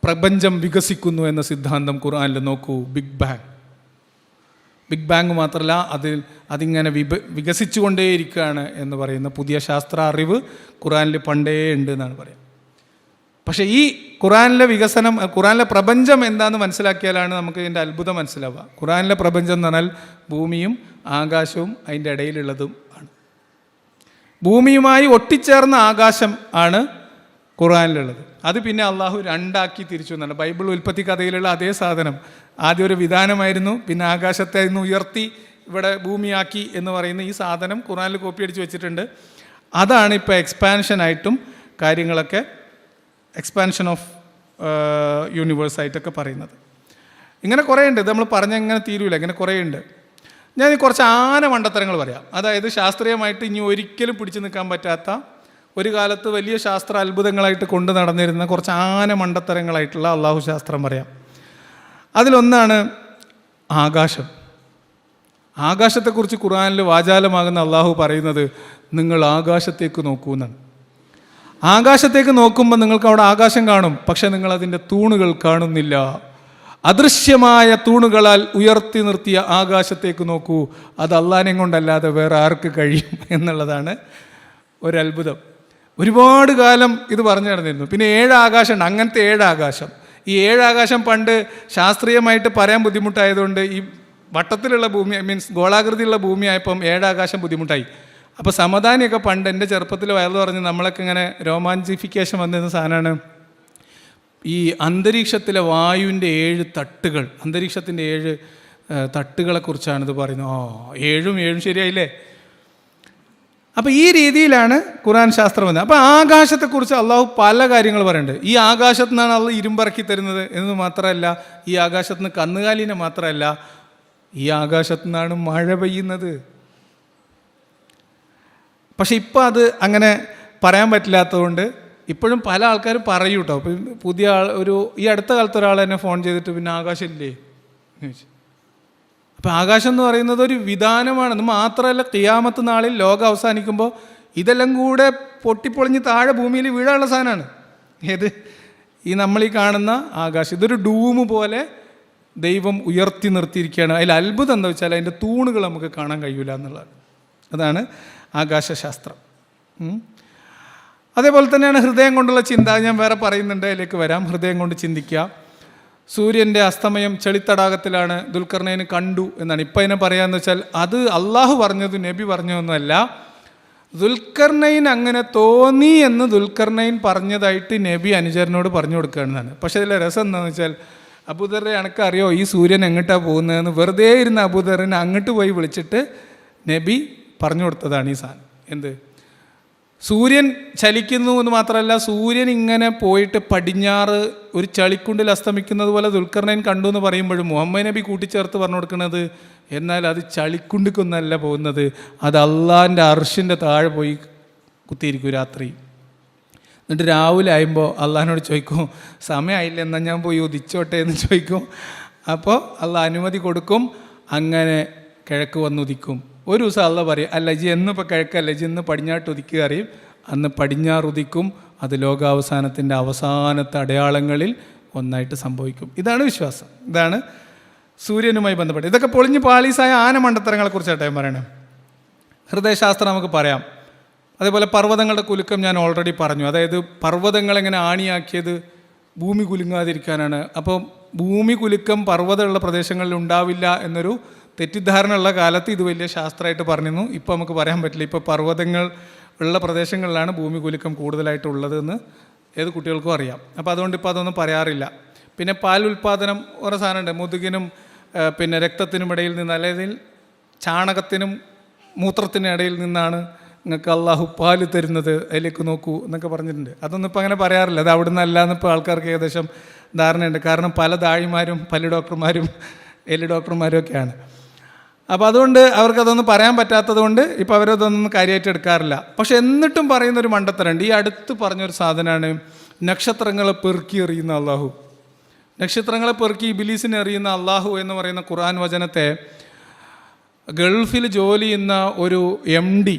പ്രപഞ്ചം വികസിക്കുന്നു എന്ന സിദ്ധാന്തം ഖുർആനിൽ നോക്കൂ. ബിഗ് ബാങ് മാത്രമല്ല, അതിങ്ങനെ വികസിച്ചുകൊണ്ടേയിരിക്കുകയാണ് എന്ന് പറയുന്ന പുതിയ ശാസ്ത്ര അറിവ് ഖുർആനിൽ പണ്ടേ ഉണ്ട് എന്നാണ് പറയുക. പക്ഷേ ഈ ഖുർആനിലെ പ്രപഞ്ചം എന്താണെന്ന് മനസ്സിലാക്കിയാലാണ് നമുക്ക് ഇതിൻ്റെ അത്ഭുതം മനസ്സിലാവുക. ഖുർആനിലെ പ്രപഞ്ചം എന്ന് പറഞ്ഞാൽ ഭൂമിയും ആകാശവും അതിൻ്റെ ഇടയിലുള്ളതും ആണ്. ഭൂമിയുമായി ഒട്ടിച്ചേർന്ന ആകാശം ആണ് ഖുർആനിലുള്ളത്. അത് പിന്നെ അള്ളാഹു 2 ആക്കി തിരിച്ചു എന്നാണ്. ബൈബിൾ ഉൽപ്പത്തി കഥയിലുള്ള അതേ സാധനം. ആദ്യം ഒരു വിധാനമായിരുന്നു, പിന്നെ ആകാശത്തെ ഇന്ന് ഉയർത്തി ഇവിടെ ഭൂമിയാക്കി എന്ന് പറയുന്ന ഈ സാധനം ഖുർആനിൽ കോപ്പി അടിച്ച് വെച്ചിട്ടുണ്ട്. അതാണ് ഇപ്പോൾ എക്സ്പാൻഷനായിട്ടും കാര്യങ്ങളൊക്കെ എക്സ്പാൻഷൻ ഓഫ് യൂണിവേഴ്സായിട്ടൊക്കെ പറയുന്നത്. ഇങ്ങനെ കുറേ ഉണ്ട്, ഇത് നമ്മൾ പറഞ്ഞെങ്ങനെ തീരൂല, ഇങ്ങനെ കുറേ ഉണ്ട്. ഞാൻ കുറച്ച് മണ്ടത്തരങ്ങൾ പറയാം. അതായത് ശാസ്ത്രീയമായിട്ട് ഇനി ഒരിക്കലും പിടിച്ചു നിൽക്കാൻ പറ്റാത്ത, ഒരു കാലത്ത് വലിയ ശാസ്ത്ര അത്ഭുതങ്ങളായിട്ട് കൊണ്ട് നടന്നിരുന്ന കുറച്ച് മണ്ടത്തരങ്ങളായിട്ടുള്ള അള്ളാഹു ശാസ്ത്രം പറയാം. അതിലൊന്നാണ് ആകാശം. ആകാശത്തെക്കുറിച്ച് ഖുർആനിൽ വാചാലമാകുന്ന അള്ളാഹു പറയുന്നത് നിങ്ങൾ ആകാശത്തേക്ക് നോക്കൂ എന്നാണ്. ആകാശത്തേക്ക് നോക്കുമ്പോൾ നിങ്ങൾക്ക് അവിടെ ആകാശം കാണും, പക്ഷെ നിങ്ങൾ അതിൻ്റെ തൂണുകൾ കാണുന്നില്ല. അദൃശ്യമായ തൂണുകളാൽ ഉയർത്തി നിർത്തിയ ആകാശത്തേക്ക് നോക്കൂ, അത് അള്ളാഹിനെ കൊണ്ടല്ലാതെ വേറെ ആർക്ക് കഴിയും എന്നുള്ളതാണ് ഒരത്ഭുതം. ഒരുപാട് കാലം ഇത് പറഞ്ഞു നടന്നിരുന്നു. പിന്നെ 7 ആകാശമുണ്ട്, അങ്ങനത്തെ 7 ആകാശം. ഈ 7 ആകാശം പണ്ട് ശാസ്ത്രീയമായിട്ട് പറയാൻ ബുദ്ധിമുട്ടായതുകൊണ്ട് ഈ വട്ടത്തിലുള്ള ഭൂമി ഗോളാകൃതിയുള്ള ഭൂമി ആയപ്പം 7 ആകാശം ബുദ്ധിമുട്ടായി. അപ്പോൾ സമദാനിയൊക്കെ പണ്ട് എൻ്റെ ചെറുപ്പത്തിൽ വയറു പറഞ്ഞ് നമ്മളൊക്കെ ഇങ്ങനെ രോമാഞ്ചിഫിക്കേഷൻ വന്നിരുന്ന സാധനമാണ് ഈ അന്തരീക്ഷത്തിലെ വായുവിൻ്റെ 7 തട്ടുകൾ, അന്തരീക്ഷത്തിൻ്റെ 7 തട്ടുകളെക്കുറിച്ചാണിത് പറയുന്നത്. 7 ശരിയായില്ലേ? അപ്പോൾ ഈ രീതിയിലാണ് ഖുർആൻ ശാസ്ത്രം വന്നത്. അപ്പോൾ ആകാശത്തെക്കുറിച്ച് അള്ളാഹു പല കാര്യങ്ങൾ പറയുന്നുണ്ട്. ഈ ആകാശത്തു നിന്നാണ് അള്ളാഹു ഇരുമ്പിറക്കി തരുന്നത് എന്ന് മാത്രമല്ല, ഈ ആകാശത്തു നിന്ന് കന്നുകാലിനെ മാത്രമല്ല, ഈ ആകാശത്തു നിന്നാണ് മഴ പെയ്യുന്നത്. പക്ഷെ ഇപ്പോൾ അത് അങ്ങനെ പറയാൻ പറ്റില്ലാത്തതുകൊണ്ട് ഇപ്പോഴും പല ആൾക്കാരും പറയൂ കേട്ടോ. പുതിയ ഈ അടുത്ത കാലത്ത് ഒരാൾ എന്നെ ഫോൺ ചെയ്തിട്ട് പിന്നെ ആകാശമില്ലേ എന്ന് ചോദിച്ചു. അപ്പോൾ ആകാശം എന്ന് പറയുന്നത് ഒരു വിധാനമാണ്. അത് മാത്രമല്ല, ഖിയാമത്ത് നാളിൽ ലോകം അവസാനിക്കുമ്പോൾ ഇതെല്ലാം കൂടെ പൊട്ടിപ്പൊളിഞ്ഞ് താഴെ ഭൂമിയിൽ വീഴാനുള്ള സാധനമാണ്. ഏത്? ഈ നമ്മളീ കാണുന്ന ആകാശം. ഇതൊരു ഡൂമ് പോലെ ദൈവം ഉയർത്തി നിർത്തിയിരിക്കുകയാണ്. അതിൽ അത്ഭുതം എന്താ വെച്ചാൽ അതിൻ്റെ തൂണുകൾ നമുക്ക് കാണാൻ കഴിയില്ല എന്നുള്ളതാണ്. അതാണ് ആകാശശാസ്ത്രം. അതേപോലെ തന്നെയാണ് ഹൃദയം കൊണ്ടുള്ള ചിന്ത. ഞാൻ വേറെ പറയുന്നുണ്ട്, അതിലേക്ക് വരാം. ഹൃദയം കൊണ്ട് ചിന്തിക്കുക. സൂര്യൻ്റെ അസ്തമയം ചെളിത്തടാകത്തിലാണ് ദുൽഖർനൈൻ കണ്ടു എന്നാണ്. ഇപ്പം അതിനെ പറയാമെന്ന് വെച്ചാൽ അത് അള്ളാഹു പറഞ്ഞത്, നബി പറഞ്ഞതൊന്നുമല്ല. ദുൽഖർനൈൻ അങ്ങനെ തോന്നി എന്ന് ദുൽഖർനൈൻ പറഞ്ഞതായിട്ട് നബി അനുചരനോട് പറഞ്ഞു കൊടുക്കുകയാണെന്നാണ്. പക്ഷേ അതിലെ രസം എന്താണെന്ന് വെച്ചാൽ, അബൂദറെ എനക്കറിയോ ഈ സൂര്യൻ എങ്ങോട്ടാണ് പോകുന്നതെന്ന് വെറുതെ ഇരുന്ന അബൂദറിനെ അങ്ങോട്ട് പോയി വിളിച്ചിട്ട് നബി പറഞ്ഞു കൊടുത്തതാണ് ഈ സാധനം. എന്ത്? സൂര്യൻ ചലിക്കുന്നു എന്ന് മാത്രമല്ല, സൂര്യൻ ഇങ്ങനെ പോയിട്ട് പടിഞ്ഞാറ് ഒരു ചളിക്കുണ്ടിൽ അസ്തമിക്കുന്നത് പോലെ ദുൽഖർനൈൻ കണ്ടു എന്ന് പറയുമ്പോഴും മുഹമ്മദ് നബി കൂട്ടിച്ചേർത്ത് പറഞ്ഞു കൊടുക്കുന്നത്, എന്നാൽ അത് ചളിക്കുണ്ടിക്കൊന്നല്ല പോകുന്നത്, അത് അള്ളാഹിൻ്റെ അർഷിൻ്റെ താഴെ പോയി കുത്തിയിരിക്കും രാത്രി. എന്നിട്ട് രാവിലെ ആകുമ്പോൾ അള്ളാഹിനോട് ചോദിക്കും, സമയമായില്ല, എന്നാൽ ഞാൻ പോയി ഉദിച്ചോട്ടെ എന്ന് ചോദിക്കും. അപ്പോൾ അള്ളാഹ് അനുമതി കൊടുക്കും. അങ്ങനെ കിഴക്ക് വന്നുദിക്കും. ഒരു ദിവസം അള്ളാഹ് പറയും, അല്ല ജി എന്നിപ്പോൾ കിഴക്കല്ല, ജി ഇന്ന് പടിഞ്ഞാട്ട് ഉദിക്കുക അറിയും. അന്ന് പടിഞ്ഞാറ് ഉദിക്കും. അത് ലോകാവസാനത്തിൻ്റെ അവസാനത്തെ അടയാളങ്ങളിൽ ഒന്നായിട്ട് സംഭവിക്കും. ഇതാണ് വിശ്വാസം. ഇതാണ് സൂര്യനുമായി ബന്ധപ്പെട്ട്. ഇതൊക്കെ പൊളിഞ്ഞ് പാളീസായ ആനമണ്ടത്തരങ്ങളെക്കുറിച്ചാണ് ഞാൻ പറയണേ. ഹൃദയശാസ്ത്രം നമുക്ക് പറയാം. അതേപോലെ പർവ്വതങ്ങളുടെ കുലുക്കം ഞാൻ ഓൾറെഡി പറഞ്ഞു. അതായത് പർവ്വതങ്ങളെങ്ങനെ ആണിയാക്കിയത് ഭൂമി കുലുങ്ങാതിരിക്കാനാണ്. അപ്പോൾ ഭൂമി കുലുക്കം പർവ്വതമുള്ള പ്രദേശങ്ങളിൽ ഉണ്ടാവില്ല എന്നൊരു തെറ്റിദ്ധാരണ ഉള്ള കാലത്ത് ഇത് വലിയ ശാസ്ത്രമായിട്ട് പറഞ്ഞിരുന്നു. ഇപ്പോൾ നമുക്ക് പറയാൻ പറ്റില്ല. ഇപ്പോൾ പർവ്വതങ്ങൾ ഉള്ള പ്രദേശങ്ങളിലാണ് ഭൂമി കുലുക്കം കൂടുതലായിട്ടുള്ളതെന്ന് ഏത് കുട്ടികൾക്കും അറിയാം. അപ്പോൾ അതുകൊണ്ട് ഇപ്പോൾ അതൊന്നും പറയാറില്ല. പിന്നെ പാൽ ഉൽപ്പാദനം ഓരോ സാധനമുണ്ട്. മുതുകിനും പിന്നെ രക്തത്തിനും ഇടയിൽ നിന്ന്, അല്ലെങ്കിൽ ചാണകത്തിനും മൂത്രത്തിനും ഇടയിൽ നിന്നാണ് നിങ്ങൾക്ക് അള്ളാഹു പാല് തരുന്നത്, അതിലേക്ക് നോക്കൂ എന്നൊക്കെ പറഞ്ഞിട്ടുണ്ട്. അതൊന്നും ഇപ്പോൾ അങ്ങനെ പറയാറില്ല. അത് അവിടെ നിന്നല്ല എന്നിപ്പോൾ ആൾക്കാർക്ക് ഏകദേശം ധാരണയുണ്ട്. കാരണം പല ദാഴിമാരും പല ഡോക്ടർമാരും എല്ല് ഡോക്ടർമാരും ഒക്കെയാണ്. അപ്പോൾ അതുകൊണ്ട് അവർക്കതൊന്നും പറയാൻ പറ്റാത്തത് കൊണ്ട് ഇപ്പോൾ അവരതൊന്നും കാര്യമായിട്ട് എടുക്കാറില്ല. പക്ഷെ എന്നിട്ടും പറയുന്നൊരു മണ്ടത്തരമുണ്ട്. ഈ അടുത്ത് പറഞ്ഞൊരു സാധനമാണ് നക്ഷത്രങ്ങളെ പെറുക്കി എറിയുന്ന അള്ളാഹു. നക്ഷത്രങ്ങളെ പെറുക്കി ഇബിലീസിനെ എറിയുന്ന അള്ളാഹു എന്ന് പറയുന്ന ഖുർആൻ വചനത്തെ ഗൾഫിൽ ജോലി ചെയ്യുന്ന ഒരു MD,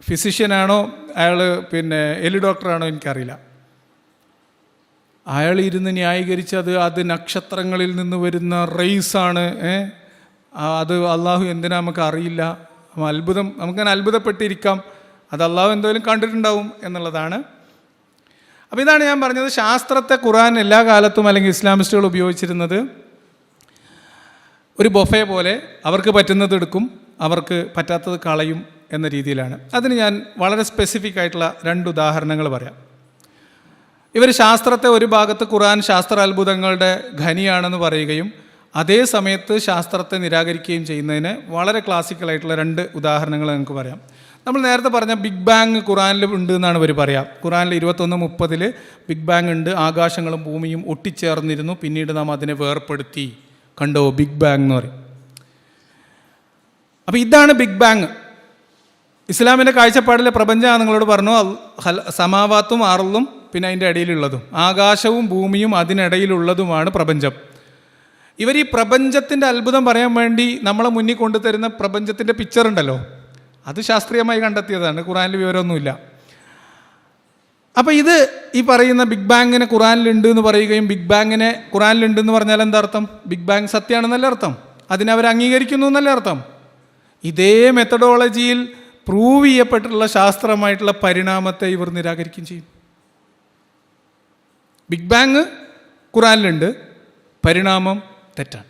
ഫിസിഷ്യനാണോ അയാൾ, പിന്നെ എല്ല് ഡോക്ടറാണോ എനിക്കറിയില്ല, അയാൾ ഇരുന്ന് ന്യായീകരിച്ചത് അത് നക്ഷത്രങ്ങളിൽ നിന്ന് വരുന്ന റേസാണ്. അത് അള്ളാഹു എന്തിനാ നമുക്ക് അറിയില്ല. അത്ഭുതം, നമുക്കങ്ങനെ അത്ഭുതപ്പെട്ടിരിക്കാം, അത് അള്ളാഹു എന്തെങ്കിലും കണ്ടിട്ടുണ്ടാവും എന്നുള്ളതാണ്. അപ്പോൾ ഇതാണ് ഞാൻ പറഞ്ഞത്. ശാസ്ത്രത്തെ ഖുർആൻ എല്ലാ കാലത്തും അല്ലെങ്കിൽ ഇസ്ലാമിസ്റ്റുകൾ ഉപയോഗിച്ചിരുന്നത് ഒരു ബൊഫെ പോലെ, അവർക്ക് പറ്റുന്നത് എടുക്കും, അവർക്ക് പറ്റാത്തത് കളയും എന്ന രീതിയിലാണ്. അതിന് ഞാൻ വളരെ സ്പെസിഫിക് ആയിട്ടുള്ള 2 ഉദാഹരണങ്ങൾ പറയാം. ഇവർ ശാസ്ത്രത്തെ ഒരു ഭാഗത്ത് ഖുർആൻ ശാസ്ത്ര അത്ഭുതങ്ങളുടെ ഖനിയാണെന്ന് പറയുകയും അതേ സമയത്ത് ശാസ്ത്രത്തെ നിരാകരിക്കുകയും ചെയ്യുന്നതിന് വളരെ ക്ലാസിക്കലായിട്ടുള്ള 2 ഉദാഹരണങ്ങൾ നമുക്ക് പറയാം. നമ്മൾ നേരത്തെ പറഞ്ഞ ബിഗ് ബാങ് ഖുർആനിൽ ഉണ്ട് എന്നാണ് ഇവർ പറയാം. ഖുർആനിൽ 21:30 ബിഗ് ബാങ് ഉണ്ട്, ആകാശങ്ങളും ഭൂമിയും ഒട്ടിച്ചേർന്നിരുന്നു, പിന്നീട് നാം അതിനെ വേർപ്പെടുത്തി, കണ്ടോ ബിഗ് ബാങ് എന്ന് പറയും. അപ്പോൾ ഇതാണ് ബിഗ് ബാങ്. ഇസ്ലാമിൻ്റെ കാഴ്ചപ്പാടിലെ പ്രപഞ്ചം നിങ്ങളോട് പറഞ്ഞു, സമാവാത്തും അർളും പിന്നെ അതിൻ്റെ ഇടയിലുള്ളതും, ആകാശവും ഭൂമിയും അതിനിടയിലുള്ളതുമാണ് പ്രപഞ്ചം. ഇവർ ഈ പ്രപഞ്ചത്തിൻ്റെ അത്ഭുതം പറയാൻ വേണ്ടി നമ്മളെ മുന്നിൽ കൊണ്ടുതരുന്ന പ്രപഞ്ചത്തിൻ്റെ പിക്ചർ ഉണ്ടല്ലോ, അത് ശാസ്ത്രീയമായി കണ്ടെത്തിയതാണ്, ഖുർആനിൽ വിവരമൊന്നുമില്ല. അപ്പോൾ ഇത് ഈ പറയുന്ന ബിഗ് ബാങ്ങിനെ ഖുർആനിലുണ്ട് എന്ന് പറയുകയും ബിഗ് ബാങ്ങിനെ ഖുർആനിലുണ്ടെന്ന് പറഞ്ഞാൽ എന്താ അർത്ഥം? ബിഗ് ബാങ് സത്യമാണെന്നല്ല അർത്ഥം, അതിനവർ അംഗീകരിക്കുന്നു എന്നല്ല അർത്ഥം. ഇതേ മെത്തഡോളജിയിൽ പ്രൂവ് ചെയ്യപ്പെട്ടിട്ടുള്ള ശാസ്ത്രമായിട്ടുള്ള പരിണാമത്തെ ഇവർ നിരാകരിക്കുകയും ചെയ്യും. ബിഗ് ബാങ് ഖുർആനിലുണ്ട്, പരിണാമം തെറ്റാണ്.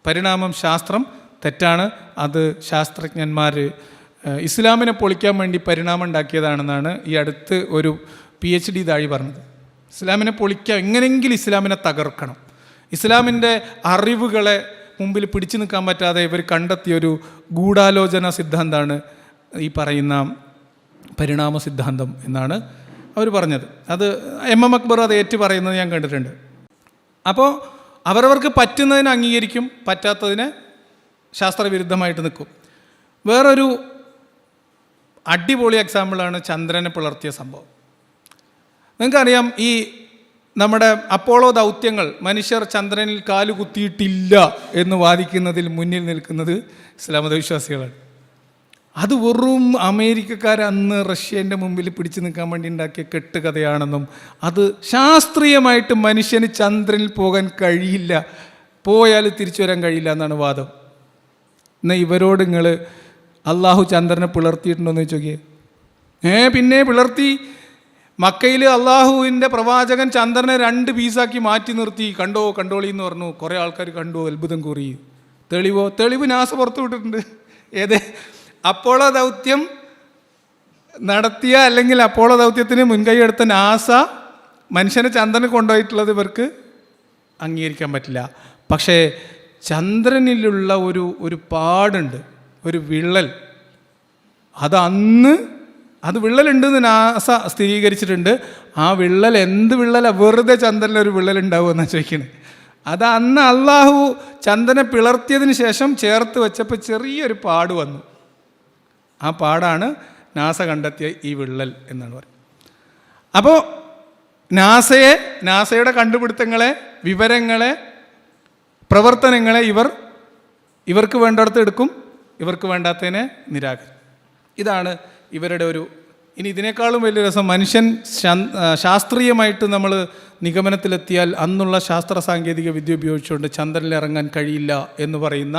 പരിണാമം ശാസ്ത്രം തെറ്റാണ്. അത് ശാസ്ത്രജ്ഞന്മാർ ഇസ്ലാമിനെ പൊളിക്കാൻ വേണ്ടി പരിണാമം ഉണ്ടാക്കിയതാണെന്നാണ് ഈ അടുത്ത് ഒരു PhD താഴി പറഞ്ഞത്. ഇസ്ലാമിനെ പൊളിക്കാൻ, എങ്ങനെയെങ്കിലും ഇസ്ലാമിനെ തകർക്കണം, ഇസ്ലാമിൻ്റെ അറിവുകളെ മുമ്പിൽ പിടിച്ചു നിൽക്കാൻ പറ്റാതെ ഇവർ കണ്ടെത്തിയൊരു ഗൂഢാലോചന സിദ്ധാന്തമാണ് ഈ പറയുന്ന പരിണാമ സിദ്ധാന്തം എന്നാണ് അവർ പറഞ്ഞത്. അത് MM അക്ബർ അത് ഏറ്റു പറയുന്നത് ഞാൻ കണ്ടിട്ടുണ്ട്. അപ്പോൾ അവരവർക്ക് പറ്റുന്നതിനെ അംഗീകരിക്കും, പറ്റാത്തതിനെ ശാസ്ത്രവിരുദ്ധമായിട്ട് നിൽക്കും. വേറൊരു അടിപൊളി എക്സാമ്പിളാണ് ചന്ദ്രനെ പിളർത്തിയ സംഭവം. നിങ്ങൾക്കറിയാം, ഈ നമ്മുടെ അപ്പോളോ ദൗത്യങ്ങൾ മനുഷ്യർ ചന്ദ്രനിൽ കാലുകുത്തിയിട്ടില്ല എന്ന് വാദിക്കുന്നതിൽ മുന്നിൽ നിൽക്കുന്നത് ഇസ്ലാം മതവിശ്വാസികളാണ്. അത് വെറും അമേരിക്കക്കാർ അന്ന് റഷ്യൻ്റെ മുമ്പിൽ പിടിച്ചു നിൽക്കാൻ വേണ്ടി ഉണ്ടാക്കിയ കെട്ടുകഥയാണെന്നും അത് ശാസ്ത്രീയമായിട്ട് മനുഷ്യന് ചന്ദ്രനിൽ പോകാൻ കഴിയില്ല, പോയാൽ തിരിച്ചു വരാൻ കഴിയില്ല എന്നാണ് വാദം. എന്നാൽ ഇവരോട് നിങ്ങൾ അള്ളാഹു ചന്ദ്രനെ പിളർത്തിയിട്ടുണ്ടോ എന്ന് ചോദിക്കേ? പിന്നെ പിളർത്തി. മക്കയിൽ അള്ളാഹുവിൻ്റെ പ്രവാചകൻ ചന്ദ്രനെ 2 പീസാക്കി മാറ്റി നിർത്തി. കണ്ടോളി എന്ന് പറഞ്ഞു. കുറേ ആൾക്കാർ കണ്ടു, അത്ഭുതം കൂറി. തെളിവ് നാസ പുറത്തു വിട്ടിട്ടുണ്ട്. ഏത് അപ്പോളോ ദൗത്യം നടത്തിയ അല്ലെങ്കിൽ അപ്പോളോ ദൗത്യത്തിന് മുൻകൈ എടുത്ത നാസ മനുഷ്യനെ ചന്ദ്രന് കൊണ്ടുപോയിട്ടുള്ളത് ഇവർക്ക് അംഗീകരിക്കാൻ പറ്റില്ല. പക്ഷേ ചന്ദ്രനിലുള്ള ഒരു പാടുണ്ട്, ഒരു വിള്ളൽ. അത് വിള്ളലുണ്ടെന്ന് നാസ സ്ഥിരീകരിച്ചിട്ടുണ്ട്. ആ വിള്ളൽ എന്ത് വിള്ളലാണ്? വെറുതെ ചന്ദ്രനിലൊരു വിള്ളൽ ഉണ്ടാവുമെന്നാണ് ചോദിക്കുന്നത്. അത് അന്ന് അള്ളാഹു ചന്ദ്രനെ പിളർത്തിയതിന് ശേഷം ചേർത്ത് വെച്ചപ്പോൾ ചെറിയൊരു പാട് വന്നു. ആ പാടാണ് നാസ കണ്ടെത്തിയ ഈ വിള്ളൽ എന്നാണ് പറയുന്നത്. അപ്പോൾ നാസയുടെ കണ്ടുപിടുത്തങ്ങളെ, വിവരങ്ങളെ, പ്രവർത്തനങ്ങളെ ഇവർക്ക് വേണ്ടിടത്ത് എടുക്കും, ഇവർക്ക് വേണ്ടാത്തതിനെ നിരാകരിക്കും. ഇതാണ് ഇവരുടെ ഇനി ഇതിനേക്കാളും വലിയ രസം, മനുഷ്യൻ ശാസ്ത്രീയമായിട്ട് നമ്മൾ നിഗമനത്തിലെത്തിയാൽ അന്നുള്ള ശാസ്ത്ര സാങ്കേതിക വിദ്യ ഉപയോഗിച്ചുകൊണ്ട് ചന്ദ്രനിൽ ഇറങ്ങാൻ കഴിയില്ല എന്ന് പറയുന്ന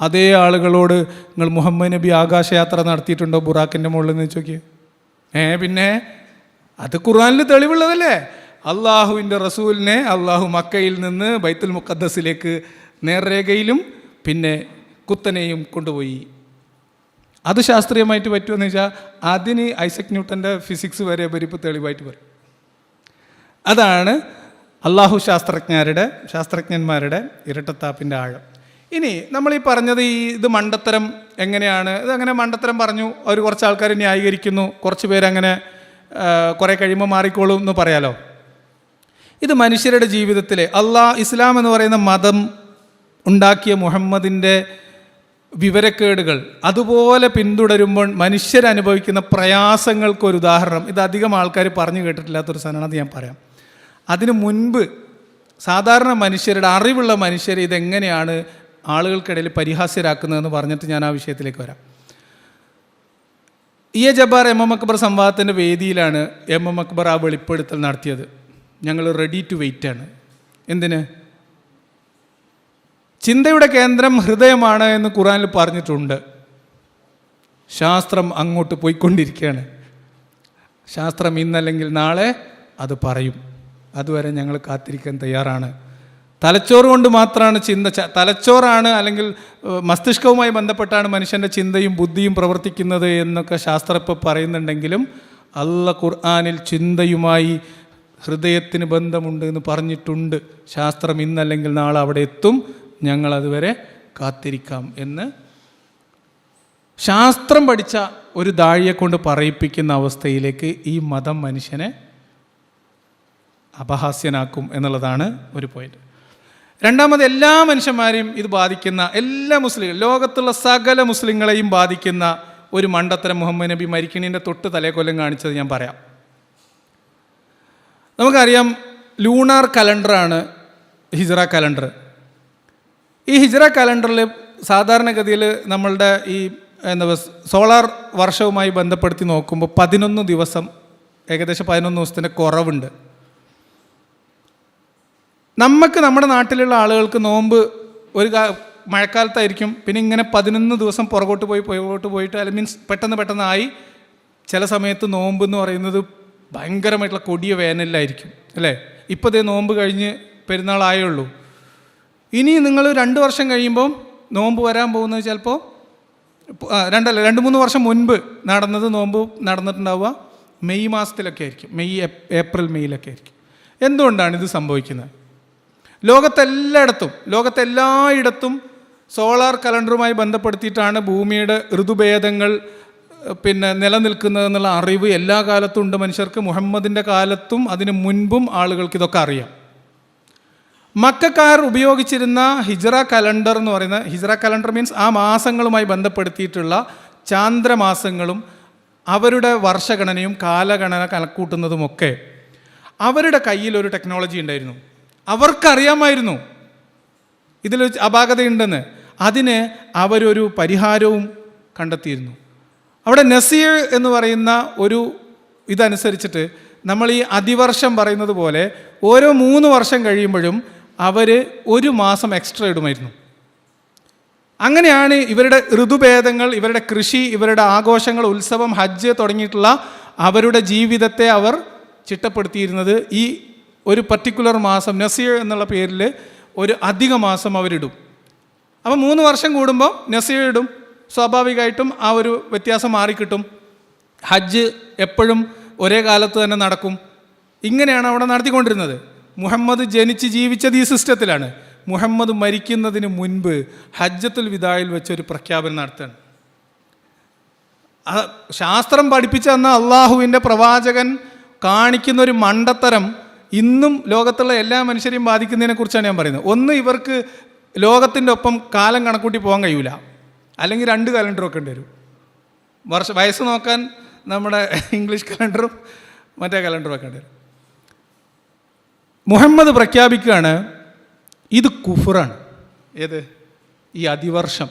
അതേ ആളുകളോട് നിങ്ങൾ മുഹമ്മദ് നബി ആകാശയാത്ര നടത്തിയിട്ടുണ്ടോ ബുറാക്കിൻ്റെ മുകളിൽ നിന്ന് ചോദിക്കുക? പിന്നെ അത് ഖുർആനിൽ തെളിവുള്ളതല്ലേ. അള്ളാഹുവിൻ്റെ റസൂലിനെ അള്ളാഹു മക്കയിൽ നിന്ന് ബൈത്തുൽ മുഖദ്ദസിലേക്ക് നേർരേഖയിലും പിന്നെ കുത്തനെയും കൊണ്ടുപോയി. അത് ശാസ്ത്രീയമായിട്ട് പറ്റുമെന്ന് വെച്ചാൽ അതിന് ഐസക് ന്യൂട്ടൻ്റെ ഫിസിക്സ് വരെ ഇവരിപ്പോൾ തെളിവായിട്ട് പറയും. അതാണ് അള്ളാഹു ശാസ്ത്രജ്ഞന്മാരുടെ ഇരട്ടത്താപ്പിൻ്റെ ആഴം. ഇനി നമ്മളീ പറഞ്ഞത് ഇത് മണ്ടത്തരം എങ്ങനെയാണ്? ഇതങ്ങനെ മണ്ടത്തരം പറഞ്ഞു, അവർ കുറച്ച് ആൾക്കാർ ന്യായീകരിക്കുന്നു, കുറച്ച് പേരങ്ങനെ കുറേ കഴിയുമ്പോൾ മാറിക്കോളും എന്ന് പറയാലോ. ഇത് മനുഷ്യരുടെ ജീവിതത്തിലെ ഇസ്ലാം എന്ന് പറയുന്ന മതം ഉണ്ടാക്കിയ മുഹമ്മദിൻ്റെ വിവരക്കേടുകൾ അതുപോലെ പിന്തുടരുമ്പോൾ മനുഷ്യരനുഭവിക്കുന്ന പ്രയാസങ്ങൾക്കൊരു ഉദാഹരണം. ഇത് അധികം ആൾക്കാർ പറഞ്ഞു കേട്ടിട്ടില്ലാത്തൊരു സാധനമാണ്, അത് ഞാൻ പറയാം. അതിനു മുൻപ് സാധാരണ മനുഷ്യരുടെ അറിവുള്ള മനുഷ്യർ ഇതെങ്ങനെയാണ് ആളുകൾക്കിടയിൽ പരിഹാസ്യരാക്കുന്നതെന്ന് പറഞ്ഞിട്ട് ഞാൻ ആ വിഷയത്തിലേക്ക് വരാം. ജബ്ബാർ എം അക്ബർ സംവാദത്തിൻ്റെ വേദിയിലാണ് എം അക്ബർ ആ വെളിപ്പെടുത്തൽ നടത്തിയത്. ഞങ്ങൾ റെഡി ടു വെയിറ്റ് ആണ്. എന്തിന്? ചിന്തയുടെ കേന്ദ്രം ഹൃദയമാണ് എന്ന് ഖുർആനിൽ പറഞ്ഞിട്ടുണ്ട്. ശാസ്ത്രം അങ്ങോട്ട് പോയിക്കൊണ്ടിരിക്കുകയാണ്. ശാസ്ത്രം ഇന്നല്ലെങ്കിൽ നാളെ അത് പറയും. അതുവരെ ഞങ്ങൾ കാത്തിരിക്കാൻ തയ്യാറാണ്. തലച്ചോറ് കൊണ്ട് മാത്രമാണ് തലച്ചോറാണ് അല്ലെങ്കിൽ മസ്തിഷ്കവുമായി ബന്ധപ്പെട്ടാണ് മനുഷ്യൻ്റെ ചിന്തയും ബുദ്ധിയും പ്രവർത്തിക്കുന്നത് എന്നൊക്കെ ശാസ്ത്രം ഇപ്പോൾ പറയുന്നുണ്ടെങ്കിലും ഖുർആനിൽ ചിന്തയുമായി ഹൃദയത്തിന് ബന്ധമുണ്ട് എന്ന് പറഞ്ഞിട്ടുണ്ട്. ശാസ്ത്രം ഇന്നല്ലെങ്കിൽ നാളെ അവിടെ എത്തും, ഞങ്ങളതുവരെ കാത്തിരിക്കാം എന്ന് ശാസ്ത്രം പഠിച്ച ഒരു ദാഴിയെ കൊണ്ട് പറയിപ്പിക്കുന്ന അവസ്ഥയിലേക്ക് ഈ മതം മനുഷ്യനെ അപഹാസ്യനാക്കും എന്നുള്ളതാണ് ഒരു പോയിന്റ്. രണ്ടാമത്, എല്ലാ മനുഷ്യന്മാരെയും ഇത് ബാധിക്കുന്ന, എല്ലാ മുസ്ലിങ്ങൾ, ലോകത്തുള്ള സകല മുസ്ലിങ്ങളെയും ബാധിക്കുന്ന ഒരു മണ്ടത്തരം മുഹമ്മദ് നബി മരിക്കണീൻ്റെ തൊട്ട് തലേക്കൊല്ലം കാണിച്ചത് ഞാൻ പറയാം. നമുക്കറിയാം, ലൂണാർ കലണ്ടറാണ് ഹിജ്റ കലണ്ടർ. ഈ ഹിജ്റ കലണ്ടറിൽ സാധാരണഗതിയിൽ നമ്മളുടെ ഈ സോളാർ വർഷവുമായി ബന്ധപ്പെടുത്തി നോക്കുമ്പോൾ 11 ദിവസം, ഏകദേശം 11 ദിവസത്തിൻ്റെ കുറവുണ്ട്. നമ്മുടെ നാട്ടിലുള്ള ആളുകൾക്ക് നോമ്പ് ഒരു മഴക്കാലത്തായിരിക്കും, പിന്നെ ഇങ്ങനെ 11 ദിവസം പുറകോട്ട് പോയിട്ട് അല്ല മീൻസ് പെട്ടെന്നായി. ചില സമയത്ത് നോമ്പ് എന്ന് പറയുന്നത് ഭയങ്കരമായിട്ടുള്ള കൊടിയ വേനലിലായിരിക്കും അല്ലേ. ഇപ്പോൾ ഇതേ നോമ്പ് കഴിഞ്ഞ് പെരുന്നാളായുള്ളൂ. ഇനി നിങ്ങൾ 2 വർഷം കഴിയുമ്പോൾ നോമ്പ് വരാൻ പോകുന്നത് ചിലപ്പോൾ 2-3 വർഷം മുൻപ് നടന്നത് നോമ്പ് നടന്നിട്ടുണ്ടാവുക മെയ് മാസത്തിലൊക്കെ ആയിരിക്കും, ഏപ്രിൽ മെയ്യിലൊക്കെ ആയിരിക്കും. എന്തുകൊണ്ടാണ് ഇത് സംഭവിക്കുന്നത്? ലോകത്തെല്ലായിടത്തും സോളാർ കലണ്ടറുമായി ബന്ധപ്പെടുത്തിയിട്ടാണ് ഭൂമിയുടെ ഋതുഭേദങ്ങൾ നിലനിൽക്കുന്നതെന്നുള്ള അറിവ് എല്ലാ കാലത്തും ഉണ്ട് മനുഷ്യർക്ക്. മുഹമ്മദിൻ്റെ കാലത്തും അതിന് മുൻപും ആളുകൾക്ക് ഇതൊക്കെ അറിയാം. മക്കക്കാർ ഉപയോഗിച്ചിരുന്ന ഹിജ്റ കലണ്ടർ എന്ന് പറയുന്ന, ഹിജ്റ കലണ്ടർ മീൻസ് ആ മാസങ്ങളുമായി ബന്ധപ്പെടുത്തിയിട്ടുള്ള ചാന്ദ്രമാസങ്ങളും അവരുടെ വർഷഗണനയും കാലഗണന കണക്കൂട്ടുന്നതുമൊക്കെ അവരുടെ കയ്യിൽ ഒരു ടെക്നോളജി ഉണ്ടായിരുന്നു. അവർക്കറിയാമായിരുന്നു ഇതിൽ അപാകതയുണ്ടെന്ന്. അതിന് അവരൊരു പരിഹാരവും കണ്ടെത്തിയിരുന്നു. അവിടെ നസീർ എന്ന് പറയുന്ന ഒരു ഇതനുസരിച്ചിട്ട് നമ്മൾ ഈ അതിവർഷം പറയുന്നത് പോലെ ഓരോ 3 വർഷം കഴിയുമ്പോഴും അവർ 1 മാസം എക്സ്ട്രാ ഇടുമായിരുന്നു. അങ്ങനെയാണ് ഇവരുടെ ഋതുഭേദങ്ങൾ, ഇവരുടെ കൃഷി, ഇവരുടെ ആഘോഷങ്ങൾ, ഉത്സവം, ഹജ്ജ് തുടങ്ങിയിട്ടുള്ള അവരുടെ ജീവിതത്തെ അവർ ചിട്ടപ്പെടുത്തിയിരുന്നത്. ഈ ഒരു പർട്ടിക്കുലർ മാസം നസീർ എന്നുള്ള പേരിൽ ഒരു അധിക മാസം അവരിടും. അപ്പോൾ 3 വർഷം കൂടുമ്പോൾ നസീർ ഇടും. സ്വാഭാവികമായിട്ടും ആ ഒരു വ്യത്യാസം മാറിക്കിട്ടും. ഹജ്ജ് എപ്പോഴും ഒരേ കാലത്ത് തന്നെ നടക്കും. ഇങ്ങനെയാണ് അവിടെ നടത്തിക്കൊണ്ടിരുന്നത്. മുഹമ്മദ് ജനിച്ച് ജീവിച്ചത് ഈ സിസ്റ്റത്തിലാണ്. മുഹമ്മദ് മരിക്കുന്നതിന് മുൻപ് ഹജ്ജത്തുൽ വിദായിൽ വെച്ചൊരു പ്രഖ്യാപനം നടത്തുകയാണ്. ശാസ്ത്രം പഠിപ്പിച്ചു തന്ന അള്ളാഹുവിൻ്റെ പ്രവാചകൻ കാണിക്കുന്ന ഒരു മണ്ടത്തരം ഇന്നും ലോകത്തുള്ള എല്ലാ മനുഷ്യരെയും ബാധിക്കുന്നതിനെ കുറിച്ചാണ് ഞാൻ പറയുന്നത്. ഒന്ന്, ഇവർക്ക് ലോകത്തിൻ്റെ ഒപ്പം കാലം കണക്കൂട്ടി പോകാൻ കഴിയില്ല. അല്ലെങ്കിൽ 2 കലണ്ടർ വെക്കേണ്ടി വരും. വയസ്സ് നോക്കാൻ നമ്മുടെ ഇംഗ്ലീഷ് കലണ്ടറും മറ്റേ കലണ്ടറും വെക്കേണ്ടി വരും. മുഹമ്മദ് പ്രഖ്യാപിക്കുകയാണ് ഇത് കുഫറാണ്. ഏത്? ഈ അതിവർഷം.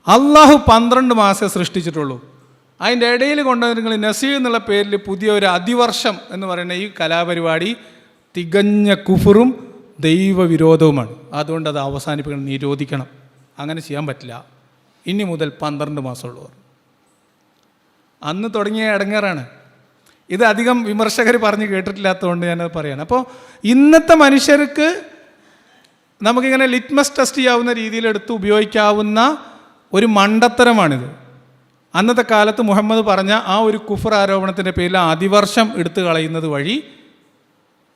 അള്ളാഹു 12 മാസമേ സൃഷ്ടിച്ചിട്ടുള്ളൂ. അതിൻ്റെ ഇടയിൽ കൊണ്ടുവന്നിട്ട് നസീർ എന്നുള്ള പേരിൽ പുതിയ ഒരു അതിവർഷം എന്ന് പറയുന്ന ഈ കലാപരിപാടി തികഞ്ഞ കുഫറും ദൈവവിരോധവുമാണ്. അതുകൊണ്ട് അത് അവസാനിപ്പിക്കണം, നിരോധിക്കണം. അങ്ങനെ ചെയ്യാൻ പറ്റില്ല. ഇനി മുതൽ 12 മാസമുള്ളവർ. അന്ന് തുടങ്ങിയ ഇടങ്ങേറാണ്. ഇത് അധികം വിമർശകർ പറഞ്ഞ് കേട്ടിട്ടില്ലാത്തതുകൊണ്ട് ഞാനത് പറയാണ്. അപ്പോൾ ഇന്നത്തെ മനുഷ്യർക്ക് നമുക്കിങ്ങനെ ലിറ്റ്മസ് ടെസ്റ്റ് ചെയ്യാവുന്ന രീതിയിൽ എടുത്ത് ഉപയോഗിക്കാവുന്ന ഒരു മണ്ടത്തരമാണിത്. അന്നത്തെ കാലത്ത് മുഹമ്മദ് പറഞ്ഞ ആ ഒരു കുഫർ ആരോപണത്തിൻ്റെ പേരിൽ അതിവർഷം എടുത്തു കളയുന്നത് വഴി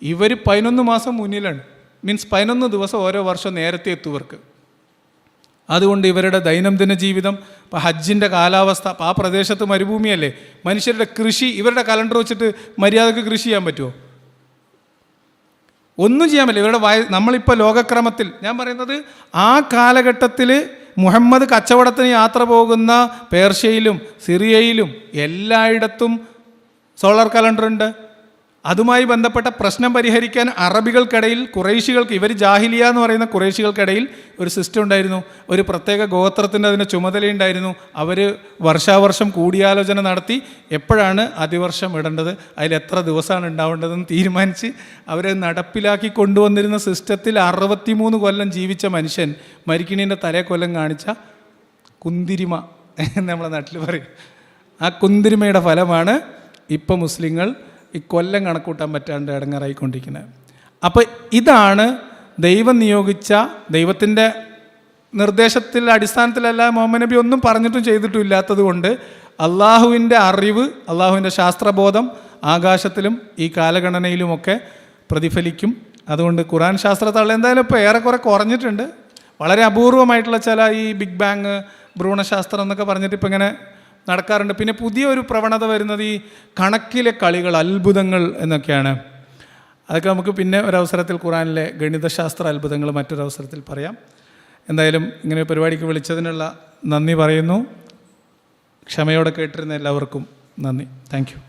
ഇവർ 11 മാസം മുന്നിലാണ്. മീൻസ് 11 ദിവസം ഓരോ വർഷം നേരത്തെ എത്തുവർക്ക്. അതുകൊണ്ട് ഇവരുടെ ദൈനംദിന ജീവിതം, ഇപ്പോൾ ഹജ്ജിൻ്റെ കാലാവസ്ഥ, അപ്പോൾ ആ പ്രദേശത്ത് മരുഭൂമിയല്ലേ, മനുഷ്യരുടെ കൃഷി, ഇവരുടെ കലണ്ടർ വെച്ചിട്ട് മര്യാദക്ക് കൃഷി ചെയ്യാൻ പറ്റുമോ? ഒന്നും ചെയ്യാൻ പറ്റില്ല. ഇവരുടെ നമ്മളിപ്പോൾ ലോകക്രമത്തിൽ ഞാൻ പറയുന്നത് ആ കാലഘട്ടത്തിൽ മുഹമ്മദ് കച്ചവടത്തിന് യാത്ര പോകുന്ന പേർഷ്യയിലും സിറിയയിലും എല്ലായിടത്തും സോളാർ കലണ്ടറുണ്ട്. അതുമായി ബന്ധപ്പെട്ട പ്രശ്നം പരിഹരിക്കാൻ അറബികൾക്കിടയിൽ ഖുറൈശികൾക്ക്, ഇവർ ജാഹിലിയ എന്ന് പറയുന്ന ഖുറൈശികൾക്കിടയിൽ ഒരു സിസ്റ്റം ഉണ്ടായിരുന്നു. ഒരു പ്രത്യേക ഗോത്രത്തിൻ്റെ അതിന് ചുമതലയുണ്ടായിരുന്നു. അവർ വർഷാവർഷം കൂടിയാലോചന നടത്തി എപ്പോഴാണ് അതിവർഷം ഇടേണ്ടത്, അതിൽ എത്ര ദിവസമാണ് ഉണ്ടാവേണ്ടതെന്ന് തീരുമാനിച്ച് അവരെ നടപ്പിലാക്കി കൊണ്ടുവന്നിരുന്ന സിസ്റ്റത്തിൽ 63 കൊല്ലം ജീവിച്ച മനുഷ്യൻ മരിക്കണീൻ്റെ തലേ കൊല്ലം കാണിച്ച കുന്തിരിമ നമ്മളെ നാട്ടിൽ പറയും. ആ കുന്തിരിമയുടെ ഫലമാണ് ഇപ്പം മുസ്ലിങ്ങൾ ഈ കൊല്ലം കണക്കൂട്ടാൻ പറ്റാണ്ട് ഇടങ്ങാറായിക്കൊണ്ടിരിക്കുന്നത്. അപ്പോൾ ഇതാണ് ദൈവം നിയോഗിച്ച, ദൈവത്തിൻ്റെ നിർദ്ദേശത്തിൽ അടിസ്ഥാനത്തിലല്ല മുഹമ്മദ് നബി ഒന്നും പറഞ്ഞിട്ടും ചെയ്തിട്ടും ഇല്ലാത്തത് കൊണ്ട് അള്ളാഹുവിൻ്റെ അറിവ്, അള്ളാഹുവിൻ്റെ ശാസ്ത്രബോധം ആകാശത്തിലും ഈ കാലഗണനയിലുമൊക്കെ പ്രതിഫലിക്കും. അതുകൊണ്ട് ഖുർആൻ ശാസ്ത്രത്താൾ എന്തായാലും ഇപ്പോൾ ഏറെക്കുറെ കുറഞ്ഞിട്ടുണ്ട്. വളരെ അപൂർവമായിട്ടുള്ള ചില ഈ ബിഗ് ബാങ്, ഭ്രൂണശാസ്ത്രം എന്നൊക്കെ പറഞ്ഞിട്ട് ഇപ്പം ഇങ്ങനെ നടക്കാറുണ്ട്. പിന്നെ പുതിയൊരു പ്രവണത വരുന്നത് ഈ കണക്കിലെ കളികൾ, അത്ഭുതങ്ങൾ എന്നൊക്കെയാണ്. അതൊക്കെ നമുക്ക് പിന്നെ ഒരവസരത്തിൽ ഖുർആനിലെ ഗണിതശാസ്ത്ര അത്ഭുതങ്ങൾ മറ്റൊരവസരത്തിൽ പറയാം. എന്തായാലും ഇങ്ങനെ പരിപാടിക്ക് വിളിച്ചതിനുള്ള നന്ദി പറയുന്നു. ക്ഷമയോടെ കേട്ടിരുന്ന എല്ലാവർക്കും നന്ദി. Thank you.